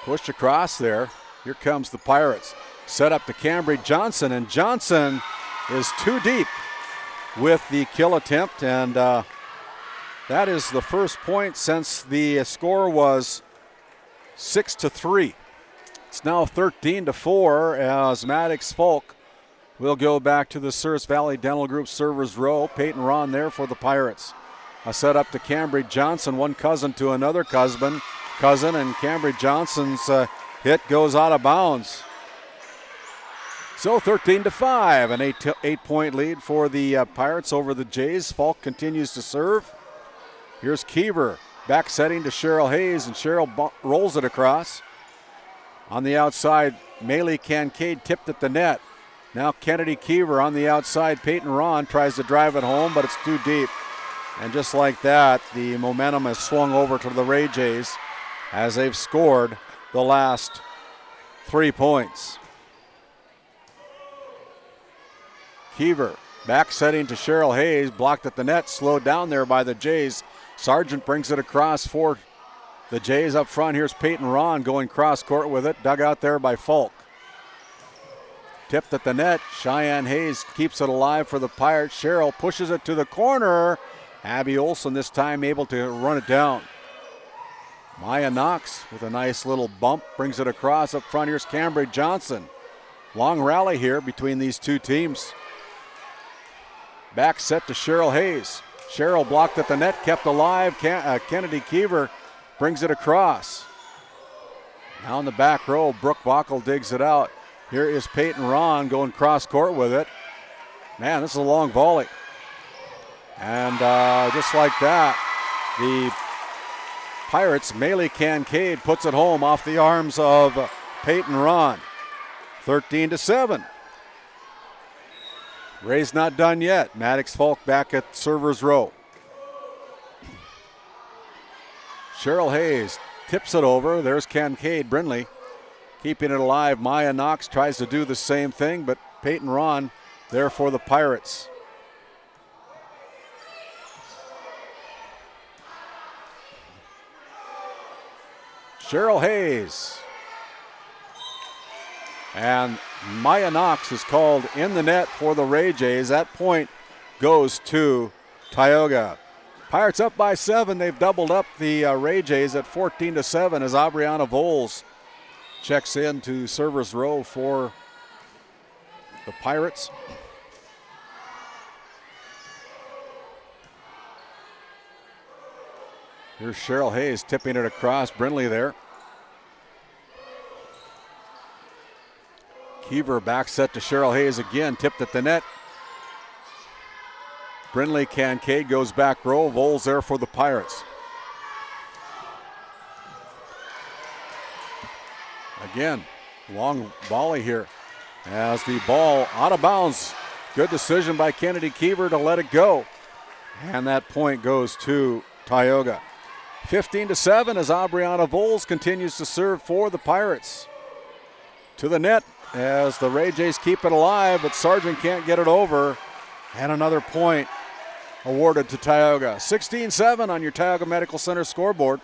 Pushed across there. Here comes the Pirates. Set up to Cambry Johnson, and Johnson is too deep with the kill attempt, and that is the first point since the score was 6-3. It's now 13-4 as Maddox Folk will go back to the Souris Valley Dental Group servers row. Peyton Ron there for the Pirates. A set up to Cambry Johnson, one cousin to another cousin, and Cambry Johnson's hit goes out of bounds. So 13-5, an 8-point lead for the Pirates over the Jays. Falk continues to serve. Here's Kiever, back setting to Cheryl Hayes, and Cheryl rolls it across. On the outside, Maylee Kincaid tipped at the net. Now Kennedy Kiever on the outside. Peyton Ron tries to drive it home, but it's too deep. And just like that, the momentum has swung over to the Ray Jays as they've scored the last 3 points. Kiever back setting to Cheryl Hayes, blocked at the net, slowed down there by the Jays. Sargent brings it across for the Jays up front. Here's Peyton Ron going cross court with it. Dug out there by Falk. Tipped at the net. Cheyenne Hayes keeps it alive for the Pirates. Sherrill pushes it to the corner. Abby Olson this time able to run it down. Maya Knox with a nice little bump brings it across up front. Here's Cambridge Johnson. Long rally here between these two teams. Back set to Cheryl Hayes. Cheryl blocked at the net, kept alive. Kennedy Keever brings it across. Now in the back row, Brooke Bockel digs it out. Here is Peyton Ron going cross court with it. Man, this is a long volley. And just like that, the Pirates, Maylee Kincaid puts it home off the arms of Peyton Ron. 13-7. Ray's not done yet. Maddox Falk back at server's row. Cheryl Hayes tips it over. There's Kincaid. Brindley keeping it alive. Maya Knox tries to do the same thing, but Peyton Ron there for the Pirates. Cheryl Hayes. And Maya Knox is called in the net for the Ray Jays. That point goes to Tioga. Pirates up by 7. They've doubled up the Ray Jays at 14-7 as Aubriana Voles checks in to server's row for the Pirates. Here's Cheryl Hayes tipping it across. Brindley there. Keever back set to Cheryl Hayes again. Tipped at the net. Brindley Kincaid goes back row. Voles there for the Pirates. Again, long volley here as the ball out of bounds. Good decision by Kennedy Keever to let it go. And that point goes to Tioga. 15-7 as Aubriana Voles continues to serve for the Pirates. To the net as the Ray Jays keep it alive, but Sargent can't get it over. And another point awarded to Tioga. 16-7 on your Tioga Medical Center scoreboard.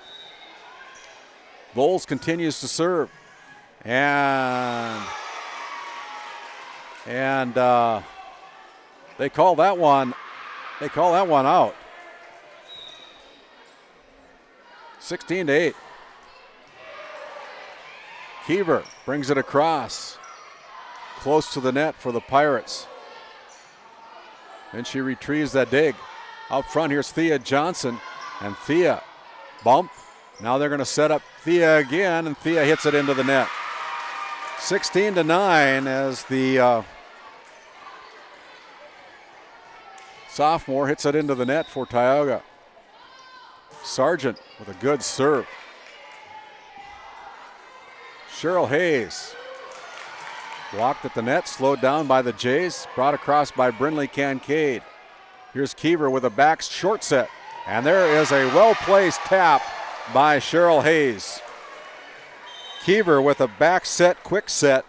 Voles continues to serve. And they call that one out. 16-8. Keever brings it across. Close to the net for the Pirates. Then she retrieves that dig. Out front, here's Thea Johnson. And Thea bump. Now they're going to set up Thea again, and Thea hits it into the net. 16-9 as the sophomore hits it into the net for Tioga. Sargent with a good serve. Cheryl Hayes blocked at the net, slowed down by the Jays, brought across by Brindley Kincaid. Here's Keever with a back short set, and there is a well-placed tap by Cheryl Hayes. Keever with a back set, quick set,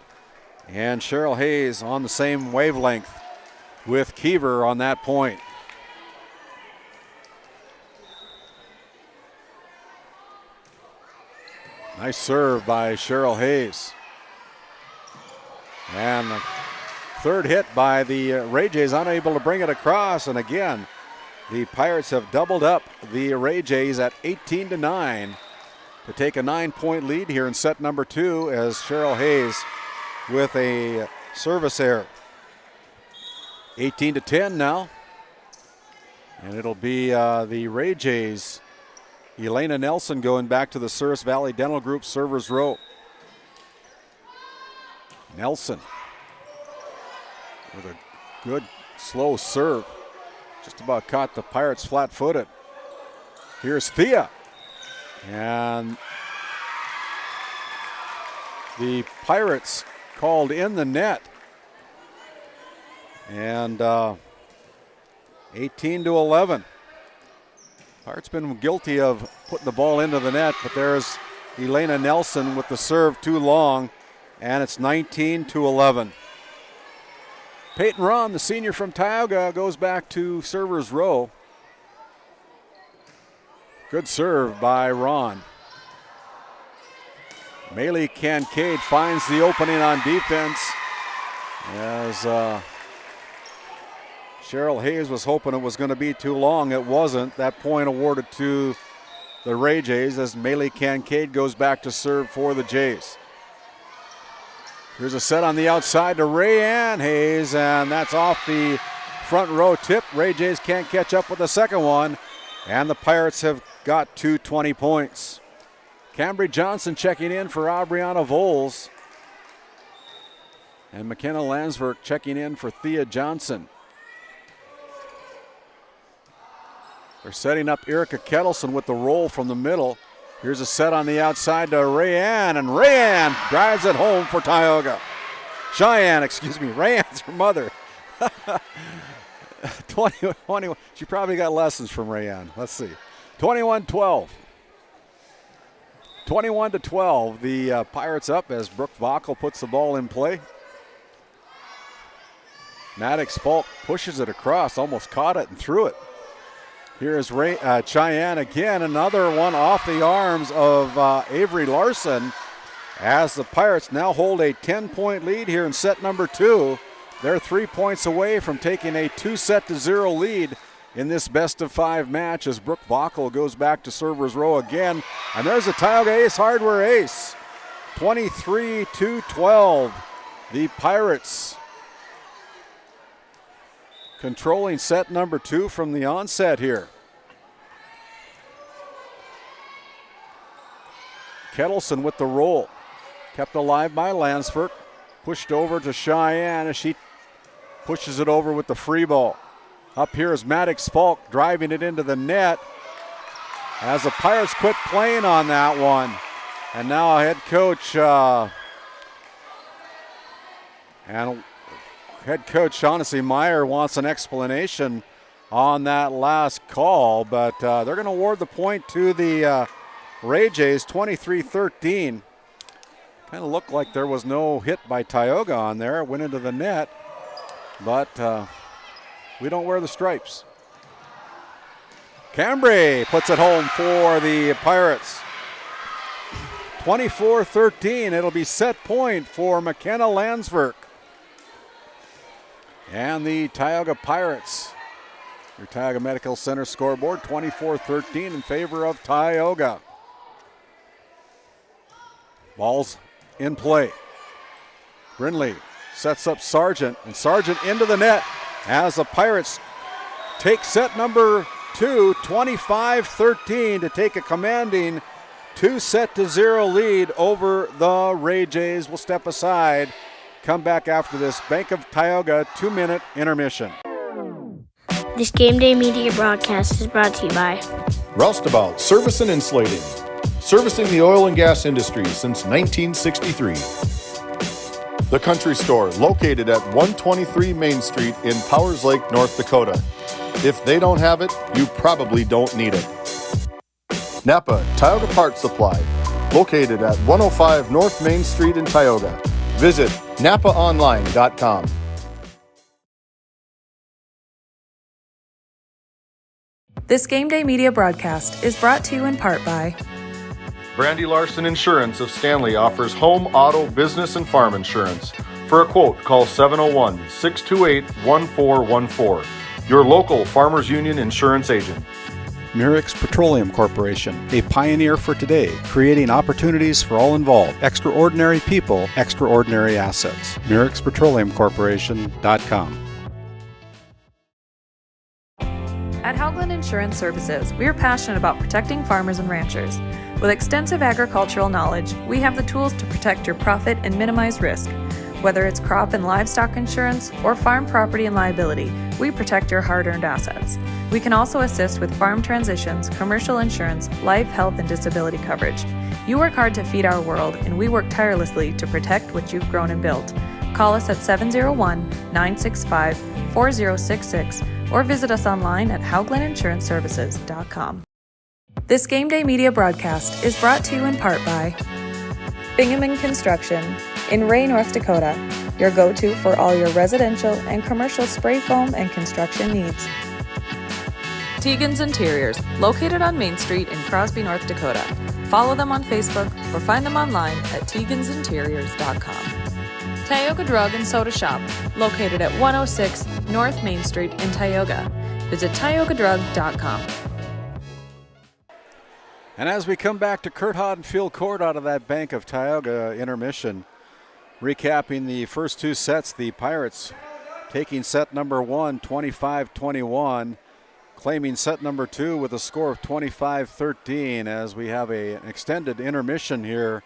and Cheryl Hayes on the same wavelength with Keever on that point. Nice serve by Cheryl Hayes. And the third hit by the Ray Jays, unable to bring it across. And again, the Pirates have doubled up the Ray Jays at 18-9 to take a 9-point lead here in set number 2 as Cheryl Hayes with a service error. 18-10 now. And it'll be the Ray Jays. Elena Nelson going back to the Souris Valley Dental Group servers row. Nelson with a good slow serve. Just about caught the Pirates flat-footed. Here's Thea. And the Pirates called in the net. And 18-11. Pirates been guilty of putting the ball into the net, but there's Elena Nelson with the serve too long, and it's 19-11. Peyton Ron, the senior from Tioga, goes back to server's row. Good serve by Ron. Maylee Kincaid finds the opening on defense as Cheryl Hayes was hoping it was going to be too long. It wasn't. That point awarded to the Ray Jays as Maylee Kincaid goes back to serve for the Jays. Here's a set on the outside to Rayanne Hayes, and that's off the front row tip. Ray Jays can't catch up with the second one, and the Pirates have got to 20 points. Cambry Johnson checking in for Aubriana Voles, and McKenna Landsberg checking in for Thea Johnson. They're setting up Erica Kettleson with the roll from the middle. Here's a set on the outside to Rayanne, and Rayanne drives it home for Tioga. Rayanne's her mother. 21. She probably got lessons from Rayanne. Let's see. 21-12. 21-12. The Pirates up as Brooke Vaughel puts the ball in play. Maddox Falk pushes it across, almost caught it and threw it. Here's Cheyenne again, another one off the arms of Avery Larson as the Pirates now hold a 10-point lead here in set number 2. They're 3 points away from taking a 2-0 lead in this best-of-5 match as Brooke Vaughel goes back to server's row again. And there's a Tioga Ace Hardware ace. 23-12. The Pirates controlling set number 2 from the onset here. Kettleson with the roll. Kept alive by Lansford. Pushed over to Cheyenne as she pushes it over with the free ball. Up here is Maddox Falk driving it into the net as the Pirates quit playing on that one. And now head coach Shaughnessy Meyer wants an explanation on that last call, but they're going to award the point to the Ray Jays, 23-13. Kind of looked like there was no hit by Tioga on there. It went into the net, but we don't wear the stripes. Cambry puts it home for the Pirates. 24-13. It'll be set point for McKenna Landsberg. And the Tioga Pirates, your Tioga Medical Center scoreboard, 24-13 in favor of Tioga. Ball's in play. Brindley sets up Sargent, and Sargent into the net as the Pirates take set number 2, 25-13, to take a commanding 2-0 lead over the Ray Jays. We'll step aside. Come back after this Bank of Tioga 2-minute intermission. This Game Day Media broadcast is brought to you by Roustabout Service and Insulating, servicing the oil and gas industry since 1963. The Country Store, located at 123 Main Street in Powers Lake, North Dakota. If they don't have it, you probably don't need it. Napa Tioga Parts Supply, located at 105 North Main Street in Tioga. Visit napaonline.com. This Game Day Media broadcast is brought to you in part by Brandy Larson Insurance of Stanley offers home, auto, business, and farm insurance. For a quote, call 701-628-1414. Your local Farmers Union insurance agent. Murex Petroleum Corporation, a pioneer for today, creating opportunities for all involved. Extraordinary people, extraordinary assets. MurexPetroleumCorporation.com. At Haugland Insurance Services, we are passionate about protecting farmers and ranchers. With extensive agricultural knowledge, we have the tools to protect your profit and minimize risk. Whether it's crop and livestock insurance or farm property and liability, we protect your hard-earned assets. We can also assist with farm transitions, commercial insurance, life, health, and disability coverage. You work hard to feed our world, and we work tirelessly to protect what you've grown and built. Call us at 701-965-4066 or visit us online at hauglandinsuranceservices.com. This Game Day Media broadcast is brought to you in part by Bingham & Construction in Ray, North Dakota, your go-to for all your residential and commercial spray foam and construction needs. Tegan's Interiors, located on Main Street in Crosby, North Dakota. Follow them on Facebook or find them online at tegansinteriors.com. Tioga Drug and Soda Shop, located at 106 North Main Street in Tioga. Visit tiogadrug.com. And as we come back to Curt Hodenfield Court out of that Bank of Tioga intermission, recapping the first two sets, the Pirates taking set number one, 25-21, claiming set number two with a score of 25-13 as we have an extended intermission here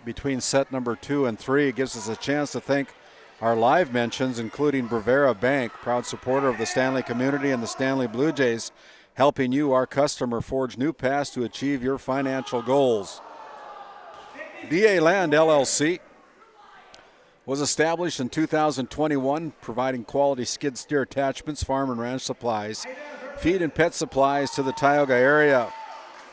between set number 2 and 3. It gives us a chance to thank our live mentions, including Brevera Bank, proud supporter of the Stanley community and the Stanley Blue Jays, helping you, our customer, forge new paths to achieve your financial goals. DA Land LLC was established in 2021, providing quality skid steer attachments, farm and ranch supplies, feed and pet supplies to the Tioga area.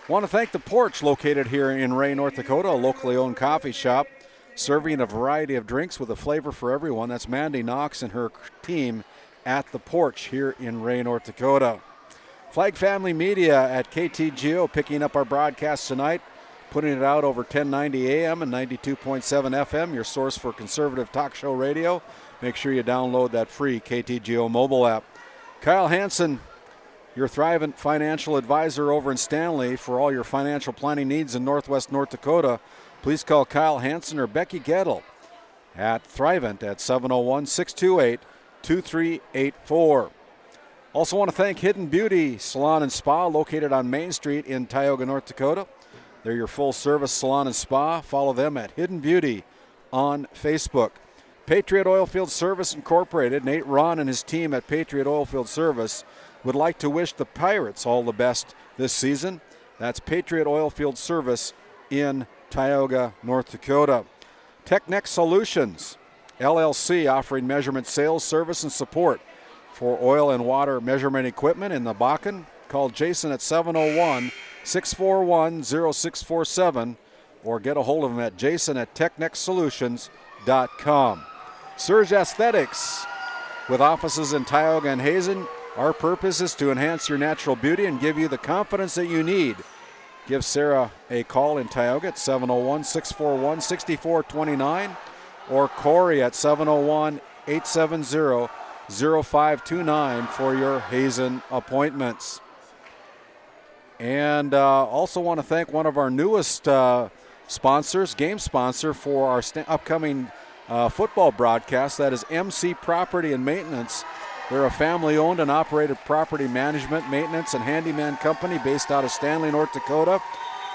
Want to thank The Porch, located here in Ray, North Dakota, a locally owned coffee shop, serving a variety of drinks with a flavor for everyone. That's Mandy Knox and her team at The Porch here in Ray, North Dakota. Flag Family Media at KTGO picking up our broadcast tonight, putting it out over 1090 AM and 92.7 FM, your source for conservative talk show radio. Make sure you download that free KTGO mobile app. Kyle Hansen, your Thrivent financial advisor over in Stanley for all your financial planning needs in Northwest North Dakota. Please call Kyle Hansen or Becky Gettle at Thrivent at 701-628-2384. Also want to thank Hidden Beauty Salon and Spa, located on Main Street in Tioga, North Dakota. They're your full-service salon and spa. Follow them at Hidden Beauty on Facebook. Patriot Oilfield Service Incorporated, Nate Ron and his team at Patriot Oilfield Service would like to wish the Pirates all the best this season. That's Patriot Oilfield Service in Tioga, North Dakota. Technex Solutions, LLC, offering measurement sales, service, and support for oil and water measurement equipment in the Bakken. Call Jason at 701-641-0647 or get a hold of him at jason@technexsolutions.com. Surge Aesthetics, with offices in Tioga and Hazen. Our purpose is to enhance your natural beauty and give you the confidence that you need. Give Sarah a call in Tioga at 701-641-6429 or Corey at 701-870-0529 for your Hazen appointments. And also want to thank one of our newest sponsors, game sponsor for our upcoming football broadcast. That is MC Property and Maintenance. They're a family-owned and operated property management, maintenance, and handyman company based out of Stanley, North Dakota.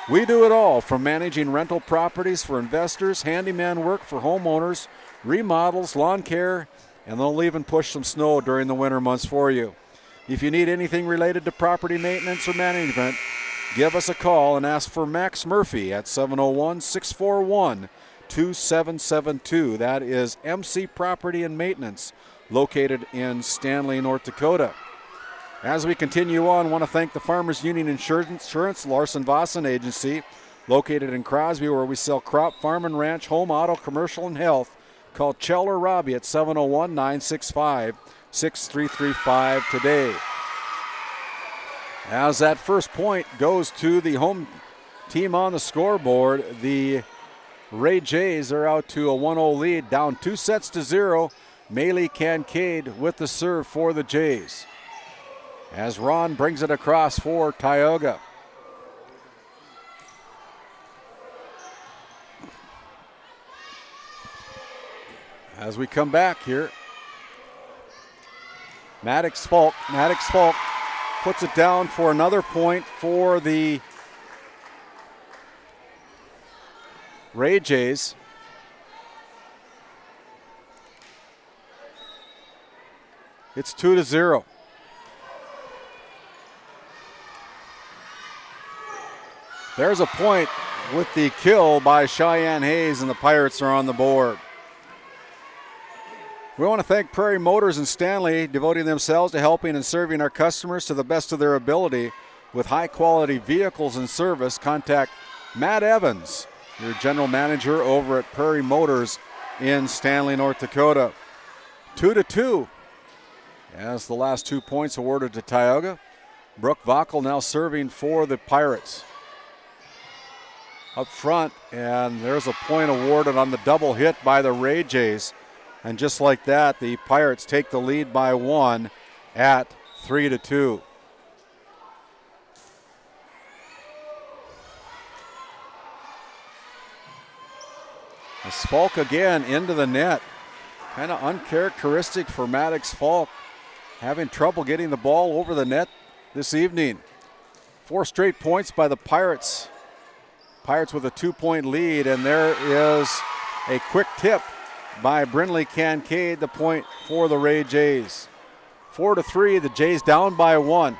We do it all, from managing rental properties for investors, handyman work for homeowners, remodels, lawn care, and they'll even push some snow during the winter months for you. If you need anything related to property maintenance or management, give us a call and ask for Max Murphy at 701-641-2772. That is MC Property and Maintenance, located in Stanley, North Dakota. As we continue on, want to thank the Farmers Union Insurance Larson Vossen Agency, located in Crosby, where we sell crop, farm and ranch, home, auto, commercial, and health. Call Chell or Robbie at 701-965-6335 today. As that first point goes to the home team on the scoreboard, the Ray Jays are out to a 1-0 lead, down 2-0. Maylee Kincaid with the serve for the Jays. As Ron brings it across for Tioga. As we come back here, Maddox Falk puts it down for another point for the Ray Jays. It's 2-0. There's a point with the kill by Cheyenne Hayes, and the Pirates are on the board. We want to thank Prairie Motors and Stanley, devoting themselves to helping and serving our customers to the best of their ability with high-quality vehicles and service. Contact Matt Evans, your general manager over at Prairie Motors in Stanley, North Dakota. 2-2. As the last 2 points awarded to Tioga. Brooke Vackel now serving for the Pirates. up front, and there's a point awarded on the double hit by the Ray Jays. And just like that, the Pirates take the lead by 1 at 3-2. As Falk again into the net. Kind of uncharacteristic for Maddox Falk. Having trouble getting the ball over the net this evening. 4 straight points by the Pirates. Pirates with a 2-point lead, and there is a quick tip by Brinley Kincaid, the point for the Ray Jays. 4-3, the Jays down by 1.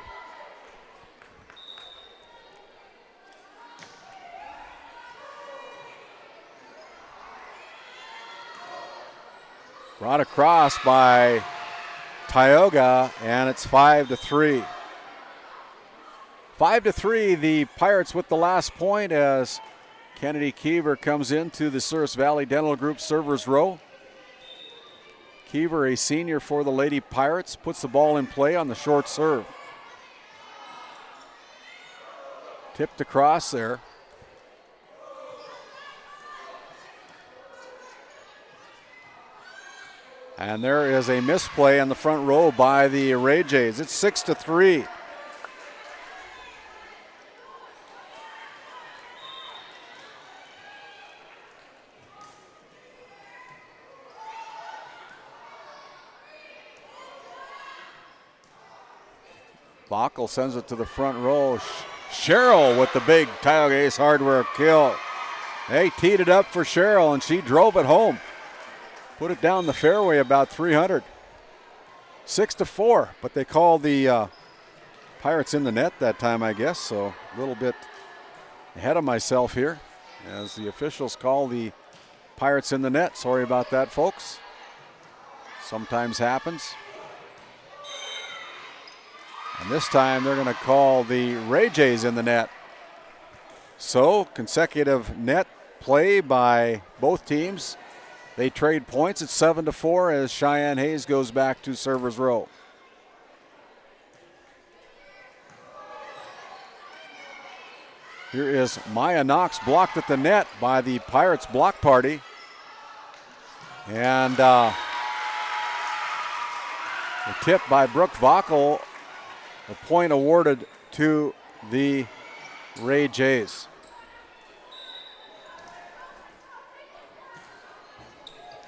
Brought across by Tioga, and it's 5-3. 5-3, the Pirates with the last point as Kennedy Keever comes into the Souris Valley Dental Group servers row. Keever, a senior for the Lady Pirates, puts the ball in play on the short serve. Tipped across there. And there is a misplay on the front row by the Ray Jays. It's 6-3. Bockel sends it to the front row. Cheryl with the big Tioga Ace Hardware kill. They teed it up for Cheryl, and she drove it home. Put it down the fairway about 300. 6-4, but they called the Pirates in the net that time, I guess, so a little bit ahead of myself here as the officials call the Pirates in the net. Sorry about that, folks. Sometimes happens. And this time they're going to call the Ray Jays in the net. So consecutive net play by both teams. They trade points at 7-4 as Cheyenne Hayes goes back to servers row. Here is Maya Knox, blocked at the net by the Pirates block party. And the tip by Brooke Vockel. A point awarded to the Ray Jays.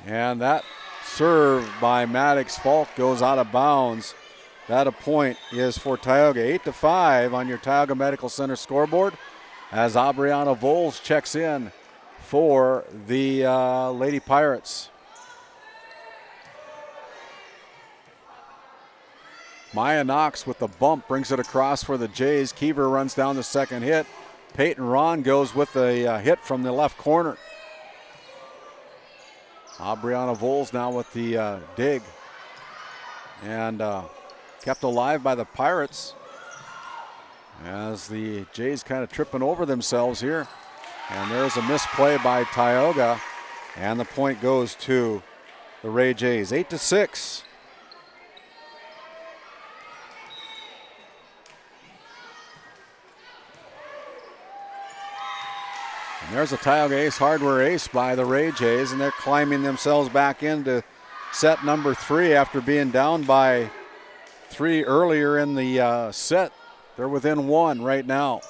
And that serve by Maddox Falk goes out of bounds. That a point is for Tioga. 8-5 on your Tioga Medical Center scoreboard as Aubriana Voles checks in for the Lady Pirates. Maya Knox with the bump brings it across for the Jays. Keever runs down the second hit. Peyton Ron goes with the hit from the left corner. Aubriana Voles now with the dig. And kept alive by the Pirates as the Jays kind of tripping over themselves here. And there's a misplay by Tioga. And the point goes to the Ray Jays. 8-6. And there's a Tioga Ace Hardware ace by the Ray Jays, and they're climbing themselves back into set number 3 after being down by 3 earlier in the set. They're within 1 right now.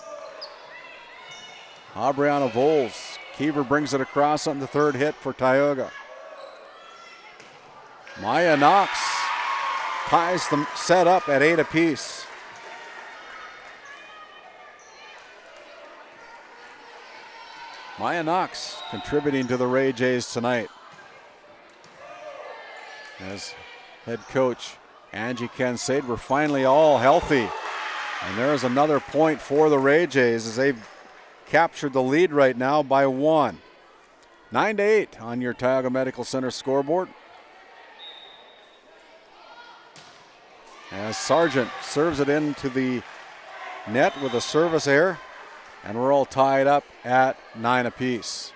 Aubriana Voles. Keever brings it across on the third hit for Tioga. Maya Knox ties the set up at 8 apiece. Maya Knox contributing to the Ray Jays tonight. As head coach Angie Kincaid, we're finally all healthy. And there's another point for the Ray Jays as they've captured the lead right now by 1. 9-8 on your Tioga Medical Center scoreboard. As Sargent serves it into the net with a service error. And we're all tied up at 9 apiece.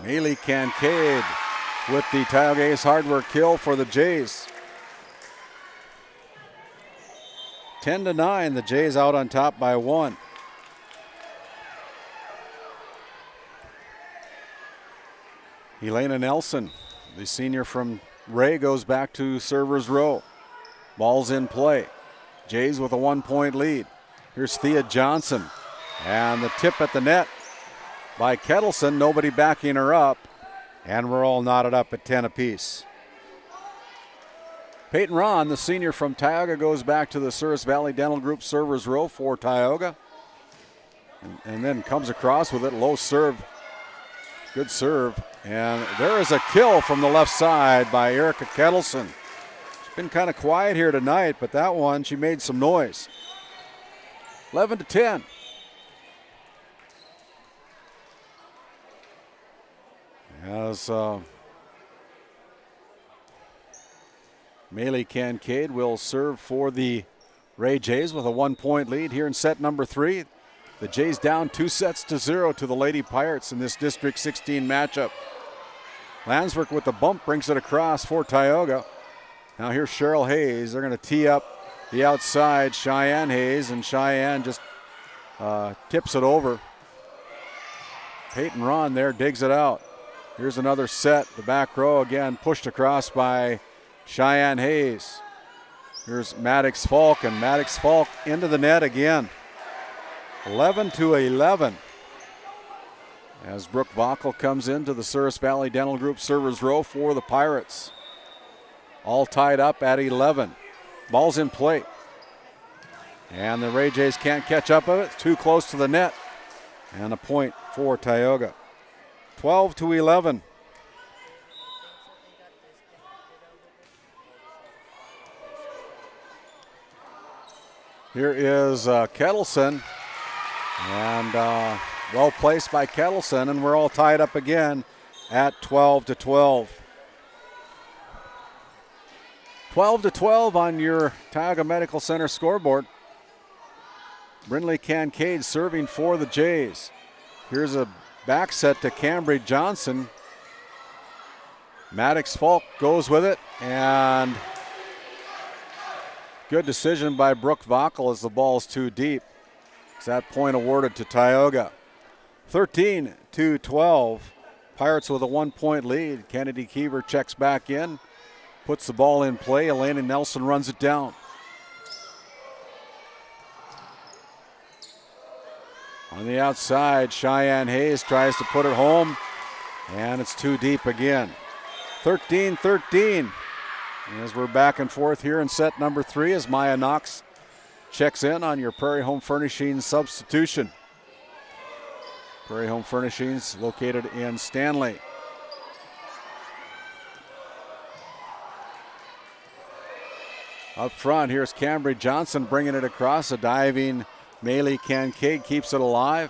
Mealy Kincaid with the Tioga Ace hardware kill for the Jays. 10-9, the Jays out on top by 1. Elena Nelson, the senior from Ray, goes back to server's row. Ball's in play. Jays with a 1-point lead. Here's Thea Johnson. And the tip at the net by Kettleson. Nobody backing her up. And we're all knotted up at 10 apiece. Peyton Ron, the senior from Tioga, goes back to the Souris Valley Dental Group server's row for Tioga. And then comes across with it. Low serve. Good serve. And there is a kill from the left side by Erica Kettleson. She's been kind of quiet here tonight, but that one, she made some noise. 11-10. As Maylee Kincaid will serve for the Ray Jays with a 1-point lead here in set number 3. The Jays down 2-0 to the Lady Pirates in this District 16 matchup. Landsberg with the bump brings it across for Tioga. Now here's Cheryl Hayes. They're going to tee up the outside Cheyenne Hayes, and Cheyenne just tips it over. Peyton Ron there digs it out. Here's another set. The back row again pushed across by Cheyenne Hayes. Here's Maddox Falk, and Maddox Falk into the net again. 11-11. As Brooke Vockel comes into the Souris Valley Dental Group server's row for the Pirates. All tied up at 11. Ball's in play. And the Ray Jays can't catch up with it. Too close to the net. And a point for Tioga. 12-11. Here is Kettleson, and well placed by Kettleson, and we're all tied up again at 12-12. 12-12 on your Tioga Medical Center scoreboard. Brinley Kincaid serving for the Jays. Here's a back set to Cambry Johnson. Maddox Falk goes with it, and good decision by Brooke Vockel as the ball's too deep. It's that point awarded to Tioga. 13-12. Pirates with a 1-point lead. Kennedy Keever checks back in, puts the ball in play. Elena Nelson runs it down. On the outside, Cheyenne Hayes tries to put it home, and it's too deep again. 13-13. As we're back and forth here in set number 3 as Maya Knox checks in on your Prairie Home Furnishings substitution. Prairie Home Furnishings located in Stanley. Up front, here's Cambry Johnson bringing it across. A diving Maylee Kincaid keeps it alive.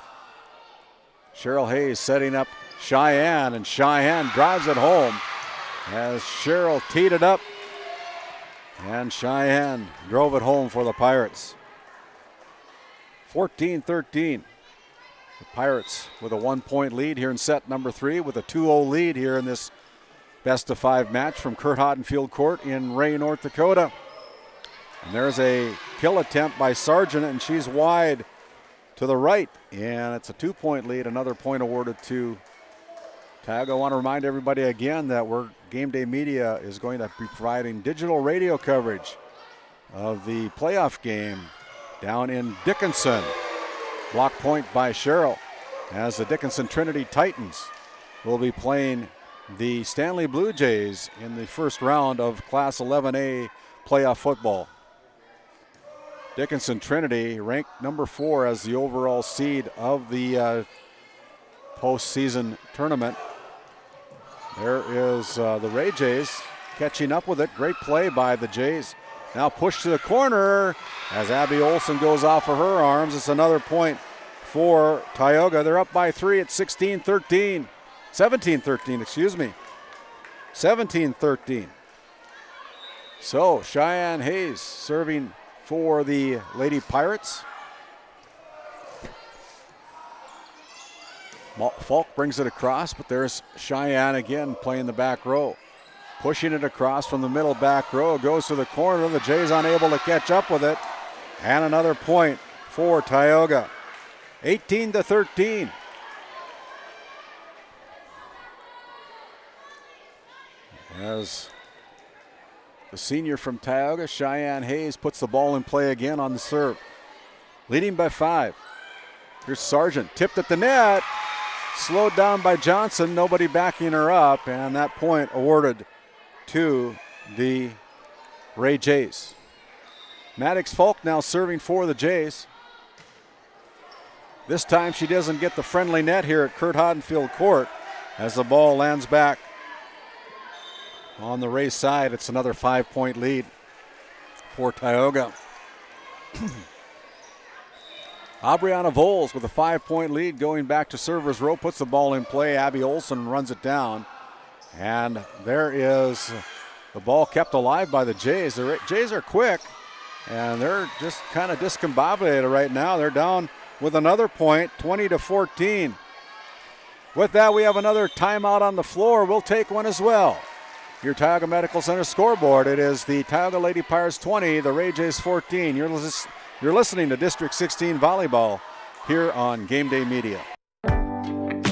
Cheryl Hayes setting up Cheyenne, and Cheyenne drives it home as Cheryl teed it up. And Cheyenne drove it home for the Pirates. 14-13. The Pirates with a 1-point lead here in set number 3, with a 2-0 lead here in this best-of-5 match from Curt Hodenfield Court in Ray, North Dakota. And there's a kill attempt by Sargent, and she's wide to the right. And it's a 2-point lead, another point awarded to Tioga. I want to remind everybody again that GameDay Media is going to be providing digital radio coverage of the playoff game down in Dickinson. Block point by Cheryl as the Dickinson Trinity Titans will be playing the Stanley Blue Jays in the first round of Class 11A playoff football. Dickinson Trinity ranked number 4 as the overall seed of the postseason tournament. There is the Ray Jays catching up with it. Great play by the Jays. Now pushed to the corner as Abby Olson goes off of her arms. It's another point for Tioga. They're up by 3 at 17-13, excuse me. 17-13. So Cheyenne Hayes serving for the Lady Pirates. Falk brings it across, but there's Cheyenne again playing the back row. Pushing it across from the middle back row, goes to the corner. The Jays unable to catch up with it. And another point for Tioga. 18-13. As the senior from Tioga, Cheyenne Hayes, puts the ball in play again on the serve. Leading by 5. Here's Sargent, tipped at the net. Slowed down by Johnson, nobody backing her up, and that point awarded to the Ray Jays. Maddox Falk now serving for the Jays. This time she doesn't get the friendly net here at Curt Hodenfield Court as the ball lands back on the Ray side. It's another 5-point lead for Tioga. Aubriana Voles with a 5-point lead going back to server's row, puts the ball in play. Abby Olson runs it down. And there is the ball kept alive by the Jays. The Jays are quick, and they're just kind of discombobulated right now. They're down with another point, 20-14. With that, we have another timeout on the floor. We'll take one as well. Your Tioga Medical Center scoreboard. It is the Tioga Lady Pirates 20, the Ray Jays 14. You're listening to District 16 Volleyball here on GameDay Media.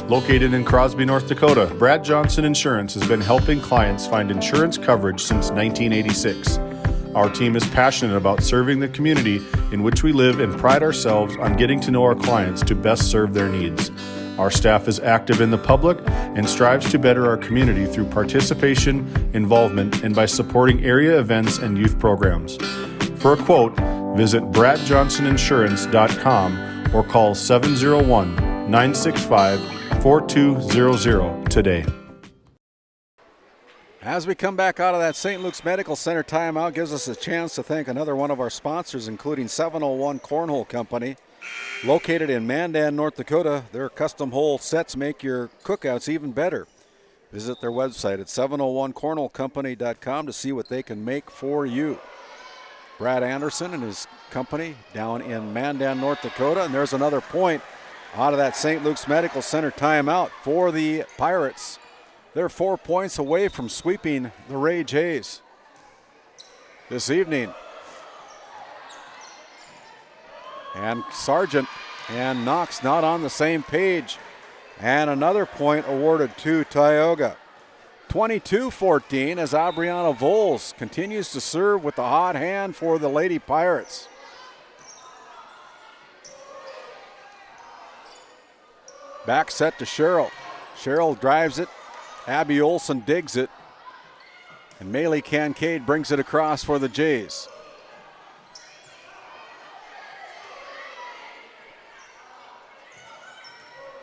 Located in Crosby, North Dakota, Brad Johnson Insurance has been helping clients find insurance coverage since 1986. Our team is passionate about serving the community in which we live and pride ourselves on getting to know our clients to best serve their needs. Our staff is active in the public and strives to better our community through participation, involvement, and by supporting area events and youth programs. For a quote, visit bradjohnsoninsurance.com or call 701-965-4200 today. As we come back out of that St. Luke's Medical Center timeout, gives us a chance to thank another one of our sponsors, including 701 Cornhole Company. Located in Mandan, North Dakota, their custom hole sets make your cookouts even better. Visit their website at 701cornholecompany.com to see what they can make for you. Brad Anderson and his company down in Mandan, North Dakota, and there's another point out of that St. Luke's Medical Center timeout for the Pirates. They're 4 points away from sweeping the Ray Jays this evening. And Sargent and Knox not on the same page. And another point awarded to Tioga. 22-14 as Aubriana Voles continues to serve with the hot hand for the Lady Pirates. Back set to Cheryl. Cheryl drives it. Abby Olson digs it. And Maylee Kincaid brings it across for the Jays.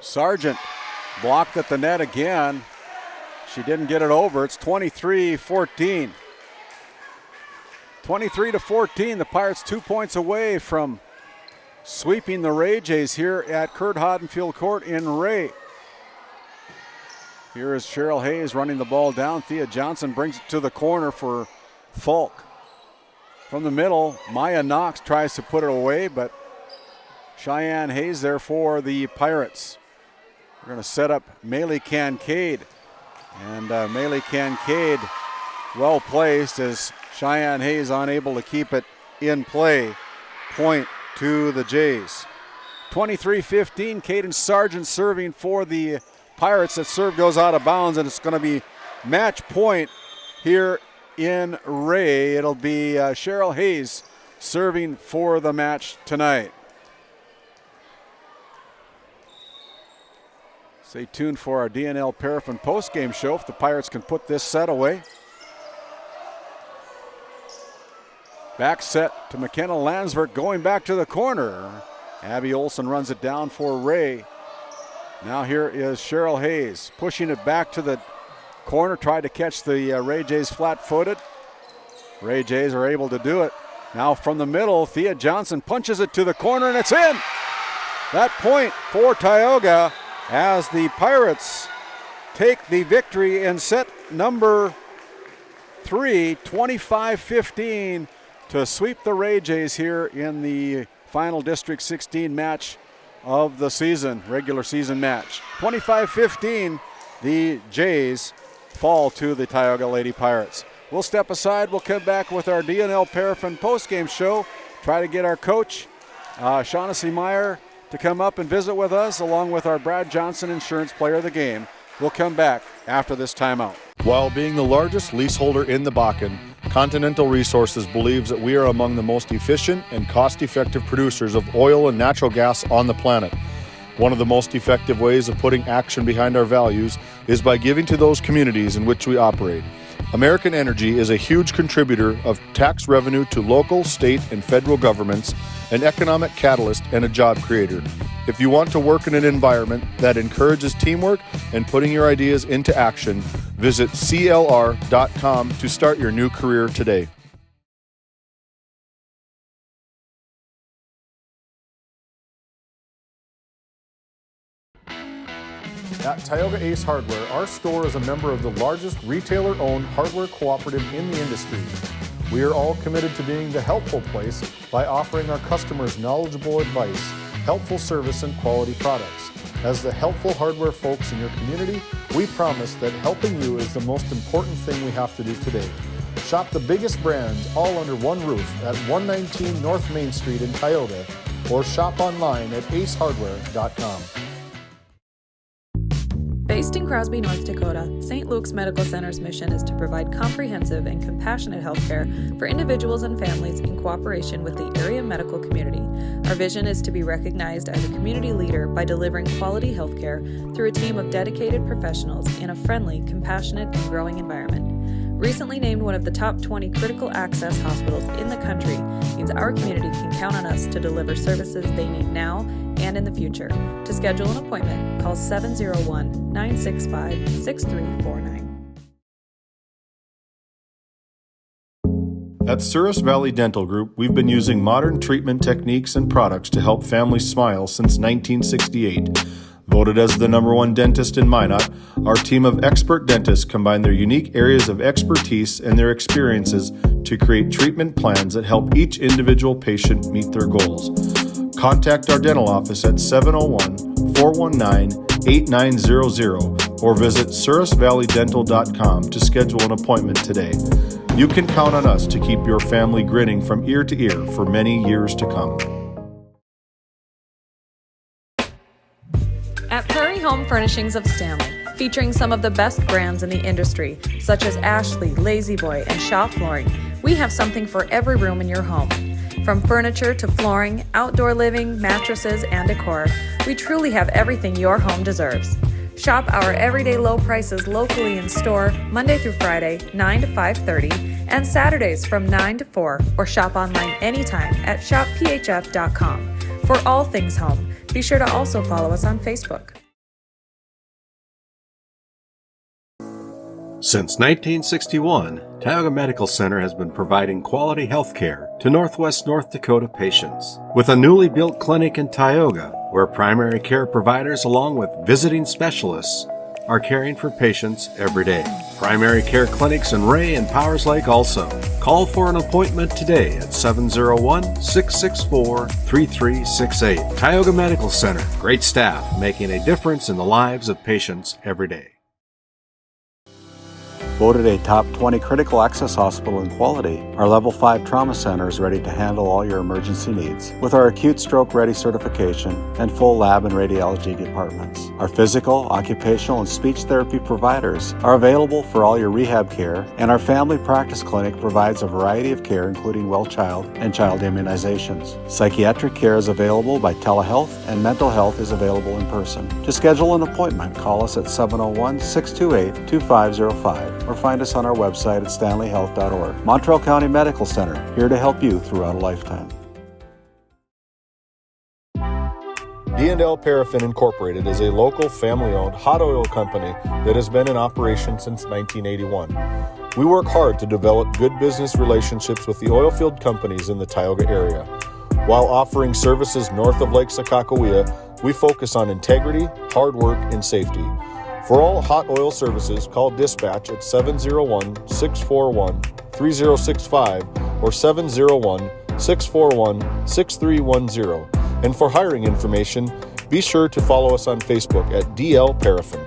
Sargent blocked at the net again. She didn't get it over. It's 23-14. 23-14. The Pirates 2 points away from sweeping the Ray Jays here at Curt Hodenfield Court in Ray. Here is Cheryl Hayes running the ball down. Thea Johnson brings it to the corner for Falk. From the middle, Maya Knox tries to put it away, but Cheyenne Hayes there for the Pirates. We're going to set up Maylee Kincaid. And Maylee Kincaid well placed as Cheyenne Hayes unable to keep it in play. Point to the Jays. 23-15, Caden Sargent serving for the Pirates. That serve goes out of bounds, and it's going to be match point here in Ray. It'll be Cheryl Hayes serving for the match tonight. Stay tuned for our DNL Paraffin postgame show if the Pirates can put this set away. Back set to McKenna Landsberg going back to the corner. Abby Olson runs it down for Ray. Now here is Cheryl Hayes pushing it back to the corner. Tried to catch the Ray Jays flat-footed. Ray Jays are able to do it. Now from the middle, Thea Johnson punches it to the corner, and it's in. That point for Tioga as the Pirates take the victory in set number 3, 25-15, to sweep the Ray Jays here in the final District 16 match of the season, regular season match. 25-15, the Jays fall to the Tioga Lady Pirates. We'll step aside. We'll come back with our D&L Paraffin postgame show. Try to get our coach, Shaughnessy Meyer, to come up and visit with us, along with our Brad Johnson Insurance Player of the Game. We'll come back after this timeout. While being the largest leaseholder in the Bakken, Continental Resources believes that we are among the most efficient and cost-effective producers of oil and natural gas on the planet. One of the most effective ways of putting action behind our values is by giving to those communities in which we operate. American Energy is a huge contributor of tax revenue to local, state, and federal governments, an economic catalyst, and a job creator. If you want to work in an environment that encourages teamwork and putting your ideas into action, visit CLR.com to start your new career today. At Tioga Ace Hardware, our store is a member of the largest retailer-owned hardware cooperative in the industry. We are all committed to being the helpful place by offering our customers knowledgeable advice, helpful service, and quality products. As the helpful hardware folks in your community, we promise that helping you is the most important thing we have to do today. Shop the biggest brands all under one roof at 119 North Main Street in Tioga, or shop online at acehardware.com. Based in Crosby, North Dakota, St. Luke's Medical Center's mission is to provide comprehensive and compassionate health care for individuals and families in cooperation with the area medical community. Our vision is to be recognized as a community leader by delivering quality health care through a team of dedicated professionals in a friendly, compassionate, and growing environment. Recently named one of the top 20 critical access hospitals in the country means our community can count on us to deliver services they need now and in the future. To schedule an appointment, call 701-965-6349. At Souris Valley Dental Group, we've been using modern treatment techniques and products to help families smile since 1968. Voted as the #1 dentist in Minot, our team of expert dentists combine their unique areas of expertise and their experiences to create treatment plans that help each individual patient meet their goals. Contact our dental office at 701-419-8900 or visit sourisvalleydental.com to schedule an appointment today. You can count on us to keep your family grinning from ear to ear for many years to come. At Prairie Home Furnishings of Stanley, featuring some of the best brands in the industry, such as Ashley, Lazy Boy, and Shaw Flooring, we have something for every room in your home. From furniture to flooring, outdoor living, mattresses, and decor, we truly have everything your home deserves. Shop our everyday low prices locally in store Monday through Friday, 9 to 5:30, and Saturdays from 9 to 4, or shop online anytime at shopphf.com. For all things home, be sure to also follow us on Facebook. Since 1961, Tioga Medical Center has been providing quality health care to Northwest North Dakota patients. With a newly built clinic in Tioga, where primary care providers along with visiting specialists are caring for patients every day. Primary care clinics in Ray and Powers Lake also. Call for an appointment today at 701-664-3368. Tioga Medical Center. Great staff making a difference in the lives of patients every day. Voted a top 20 critical access hospital in quality, our Level 5 Trauma Center is ready to handle all your emergency needs with our acute stroke ready certification and full lab and radiology departments. Our physical, occupational, and speech therapy providers are available for all your rehab care, and our family practice clinic provides a variety of care including well child and child immunizations. Psychiatric care is available by telehealth, and mental health is available in person. To schedule an appointment, call us at 701-628-2505 or find us on our website at stanleyhealth.org. Montreal County Medical Center, here to help you throughout a lifetime. D&L Paraffin Incorporated is a local family-owned hot oil company that has been in operation since 1981. We work hard to develop good business relationships with the oilfield companies in the Tioga area. While offering services north of Lake Sakakawea, we focus on integrity, hard work, and safety. For all hot oil services, call dispatch at 701-641-3065 or 701-641-6310. And for hiring information, Be sure to follow us on Facebook at DL Paraffin.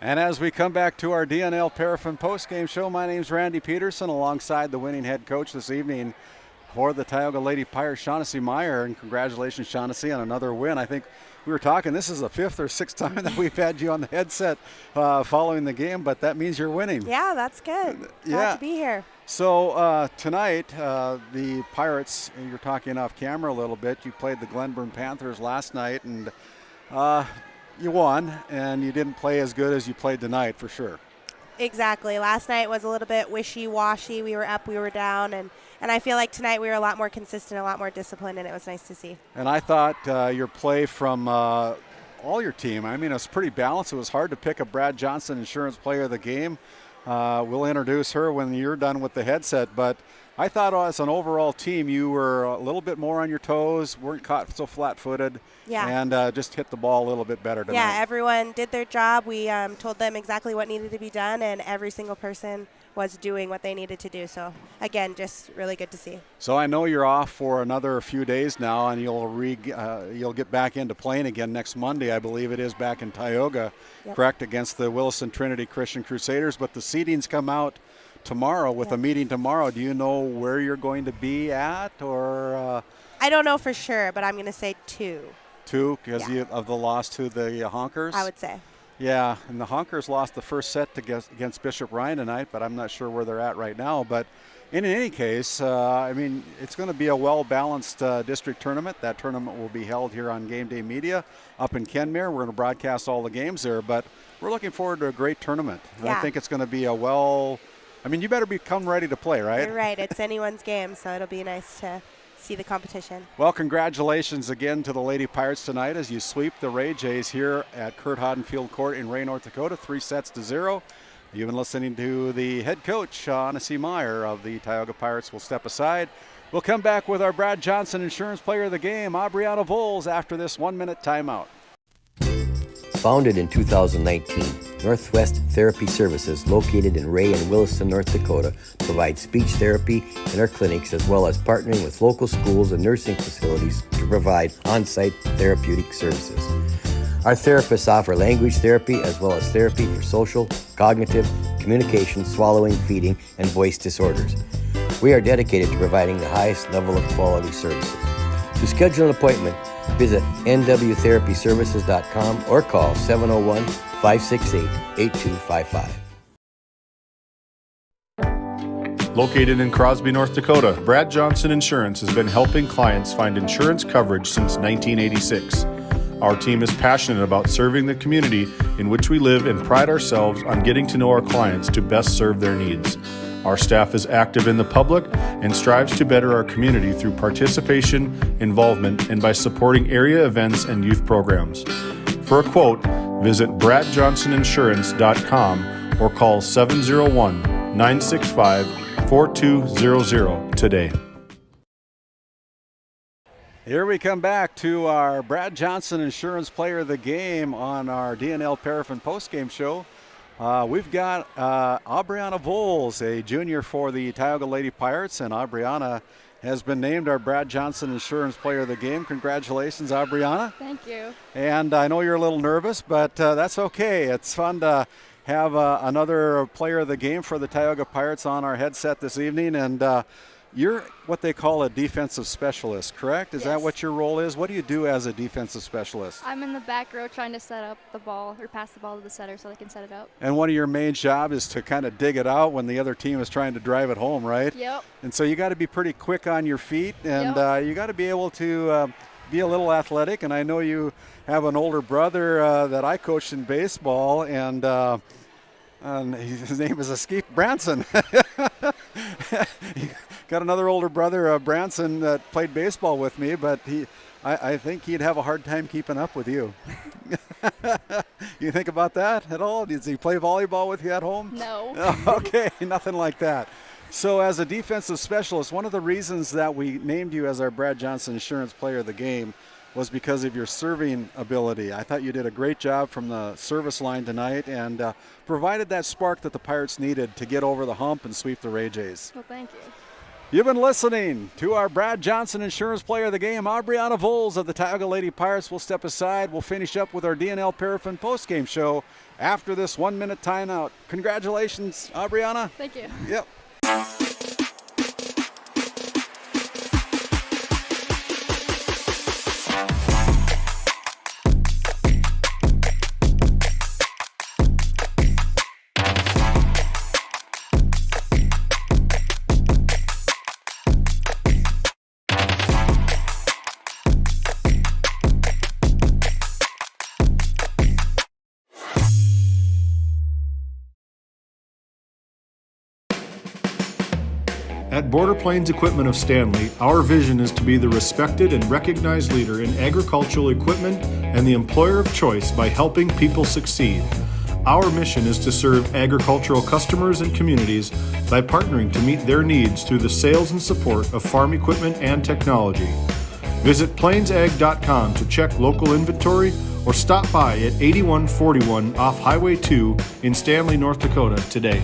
And as we come back to our DNL Paraffin postgame show, my name's Randy Peterson alongside the winning head coach this evening for the Tioga Lady Pirates, Shaughnessy Meyer. And congratulations, Shaughnessy, on another win. I think we were talking, this is the 5th or 6th time that we've had you on the headset following the game, but that means you're winning. Yeah, that's good. Glad to be here. So tonight, the Pirates, and you're talking off camera a little bit, you played the Glenburn Panthers last night, and you won, and you didn't play as good as you played tonight, for sure. Exactly. Last night was a little bit wishy-washy. We were up, we were down, and I feel like tonight we were a lot more consistent, a lot more disciplined, and it was nice to see. And I thought your play from all your team, I mean, it was pretty balanced. It was hard to pick a Brad Johnson Insurance Player of the Game. We'll introduce her when you're done with the headset, but I thought as an overall team, you were a little bit more on your toes, weren't caught so flat-footed, and just hit the ball a little bit better tonight. Yeah, everyone did their job. We told them exactly what needed to be done, and every single person was doing what they needed to do. So, again, just really good to see. So I know you're off for another few days now, and you'll get back into playing again next Monday, I believe it is, back in Tioga, correct, against the Williston Trinity Christian Crusaders. But the seedings come out tomorrow with a meeting tomorrow. Do you know where you're going to be at, or? I don't know for sure, but I'm going to say 2. 2 because of the loss to the Honkers? I would say. Yeah, and the Honkers lost the first set against Bishop Ryan tonight, but I'm not sure where they're at right now. But in any case, I mean, it's going to be a well-balanced district tournament. That tournament will be held here on GameDay Media up in Kenmare. We're going to broadcast all the games there, but we're looking forward to a great tournament. And I think it's going to be I mean, you better come ready to play, right? You're right. It's anyone's game, so it'll be nice to see the competition. Well, congratulations again to the Lady Pirates tonight as you sweep the Ray Jays here at Curt Hodenfield Court in Ray, North Dakota, 3-0. You've been listening to the head coach, Shaughnessy Meyer of the Tioga Pirates. Will step aside. We'll come back with our Brad Johnson Insurance Player of the Game, Aubriana Voles, after this 1-minute timeout. Founded in 2019, Northwest Therapy Services, located in Ray and Williston, North Dakota, provides speech therapy in our clinics, as well as partnering with local schools and nursing facilities to provide on-site therapeutic services. Our therapists offer language therapy as well as therapy for social, cognitive, communication, swallowing, feeding, and voice disorders. We are dedicated to providing the highest level of quality services. To schedule an appointment, visit nwtherapyservices.com or call 701-568-8255. Located in Crosby, North Dakota, Brad Johnson Insurance has been helping clients find insurance coverage since 1986. Our team is passionate about serving the community in which we live and pride ourselves on getting to know our clients to best serve their needs. Our staff is active in the public and strives to better our community through participation, involvement, and by supporting area events and youth programs. For a quote, visit bradjohnsoninsurance.com or call 701-965-4200 today. Here we come back to our Brad Johnson Insurance Player of the Game on our DNL Paraffin postgame show. We've got Aubriana Voles, a junior for the Tioga Lady Pirates, and Aubriana has been named our Brad Johnson Insurance Player of the Game. Congratulations, Aubriana. Thank you. And I know you're a little nervous, but that's okay. It's fun to have another player of the game for the Tioga Pirates on our headset this evening. And you're what they call a defensive specialist, correct? Is that what your role is? What do you do as a defensive specialist? I'm in the back row trying to set up the ball or pass the ball to the setter so they can set it up. And one of your main jobs is to kind of dig it out when the other team is trying to drive it home, right? Yep. And so you got to be pretty quick on your feet, and you got to be able to be a little athletic. And I know you have an older brother that I coached in baseball, and his name is Escape Branson. Got another older brother, Branson, that played baseball with me, but I think he'd have a hard time keeping up with you. You think about that at all? Does he play volleyball with you at home? No. Okay, nothing like that. So as a defensive specialist, one of the reasons that we named you as our Brad Johnson Insurance Player of the Game was because of your serving ability. I thought you did a great job from the service line tonight and provided that spark that the Pirates needed to get over the hump and sweep the Ray Jays. Well, thank you. You've been listening to our Brad Johnson Insurance Player of the Game, Aubriana Voles of the Tioga Lady Pirates. We'll step aside. We'll finish up with our DNL Paraffin postgame show after this 1 minute timeout. Congratulations, Aubriana. Thank you. Yep. At Border Plains Equipment of Stanley, our vision is to be the respected and recognized leader in agricultural equipment and the employer of choice by helping people succeed. Our mission is to serve agricultural customers and communities by partnering to meet their needs through the sales and support of farm equipment and technology. Visit plainsag.com to check local inventory or stop by at 8141 off Highway 2 in Stanley, North Dakota today.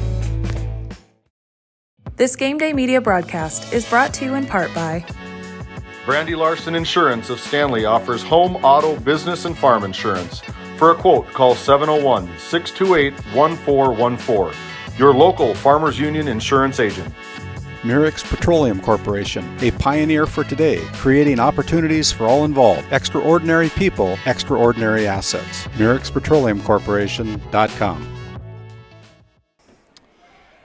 This Game Day Media broadcast is brought to you in part by Brandy Larson Insurance of Stanley offers home, auto, business, and farm insurance. For a quote, call 701-628-1414. Your local Farmers Union insurance agent. Murex Petroleum Corporation, a pioneer for today, creating opportunities for all involved. Extraordinary people, extraordinary assets. MurexPetroleumCorporation.com.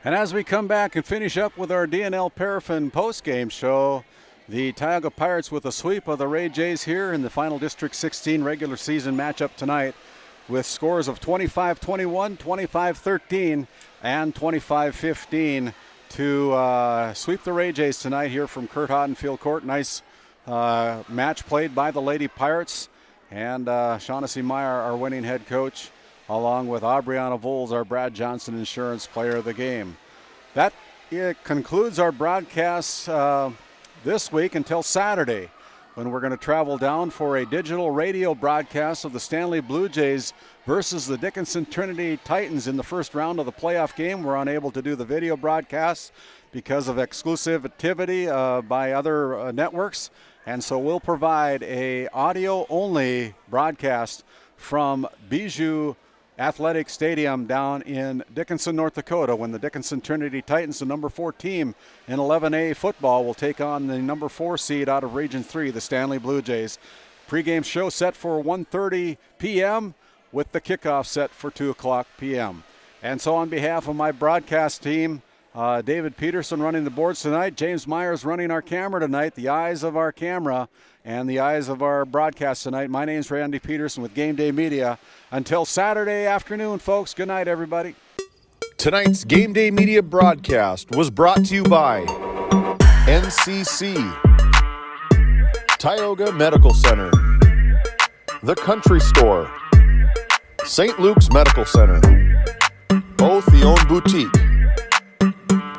And as we come back and finish up with our DNL Paraffin postgame show, the Tioga Pirates with a sweep of the Ray Jays here in the final District 16 regular season matchup tonight with scores of 25-21, 25-13, and 25-15 to sweep the Ray Jays tonight here from Curt Hodenfield Court. Nice match played by the Lady Pirates, and Shaughnessy Meyer, our winning head coach, along with Aubriana Voles, our Brad Johnson Insurance Player of the Game. That concludes our broadcast this week until Saturday, when we're going to travel down for a digital radio broadcast of the Stanley Blue Jays versus the Dickinson Trinity Titans in the first round of the playoff game. We're unable to do the video broadcast because of exclusivity by other networks, and so we'll provide a audio-only broadcast from Bijou Athletic Stadium down in Dickinson, North Dakota, when the Dickinson Trinity Titans, the number 4 team in 11A football, will take on the number 4 seed out of Region 3, the Stanley Blue Jays. Pre-game show set for 1:30 p.m. with the kickoff set for 2 o'clock p.m. And so on behalf of my broadcast team, David Peterson running the boards tonight, James Myers running our camera tonight, the eyes of our camera and the eyes of our broadcast tonight. My name's Randy Peterson with Game Day Media. Until Saturday afternoon, folks, good night, everybody. Tonight's Game Day Media broadcast was brought to you by NCC, Tioga Medical Center, The Country Store, St. Luke's Medical Center, O'Theone Boutique,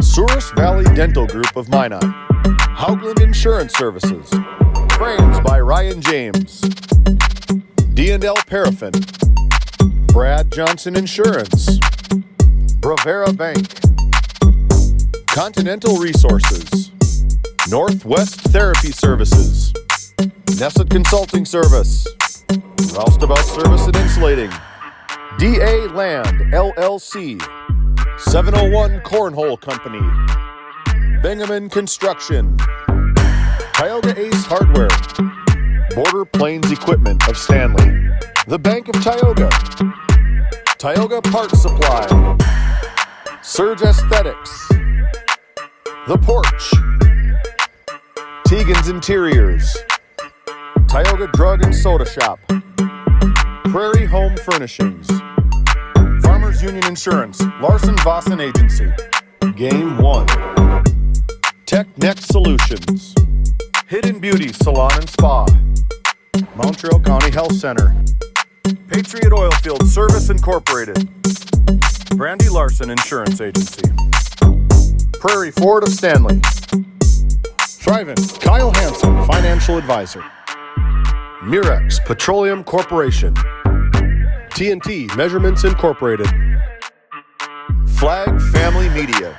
Souris Valley Dental Group of Minot, Haugland Insurance Services, Frames by Ryan James, D&L Paraffin, Brad Johnson Insurance, Bravera Bank, Continental Resources, Northwest Therapy Services, Nesset Consulting Service, Roustabout Service and Insulating, DA Land LLC, 701 Cornhole Company, Bingaman Construction, Tioga Ace Hardware, Border Plains Equipment of Stanley, The Bank of Tioga, Tioga Parts Supply, Surge Aesthetics, The Porch, Tegan's Interiors, Tioga Drug and Soda Shop, Prairie Home Furnishings, Farmers Union Insurance, Larson Vossen Agency, Game 1, Tech Next Solutions, Hidden Beauty Salon and Spa, Montreal County Health Center, Patriot Oilfield Service Incorporated, Brandy Larson Insurance Agency, Prairie Ford of Stanley, Thrivent Kyle Hansen Financial Advisor, Murex Petroleum Corporation, TNT Measurements Incorporated, Flag Family Media.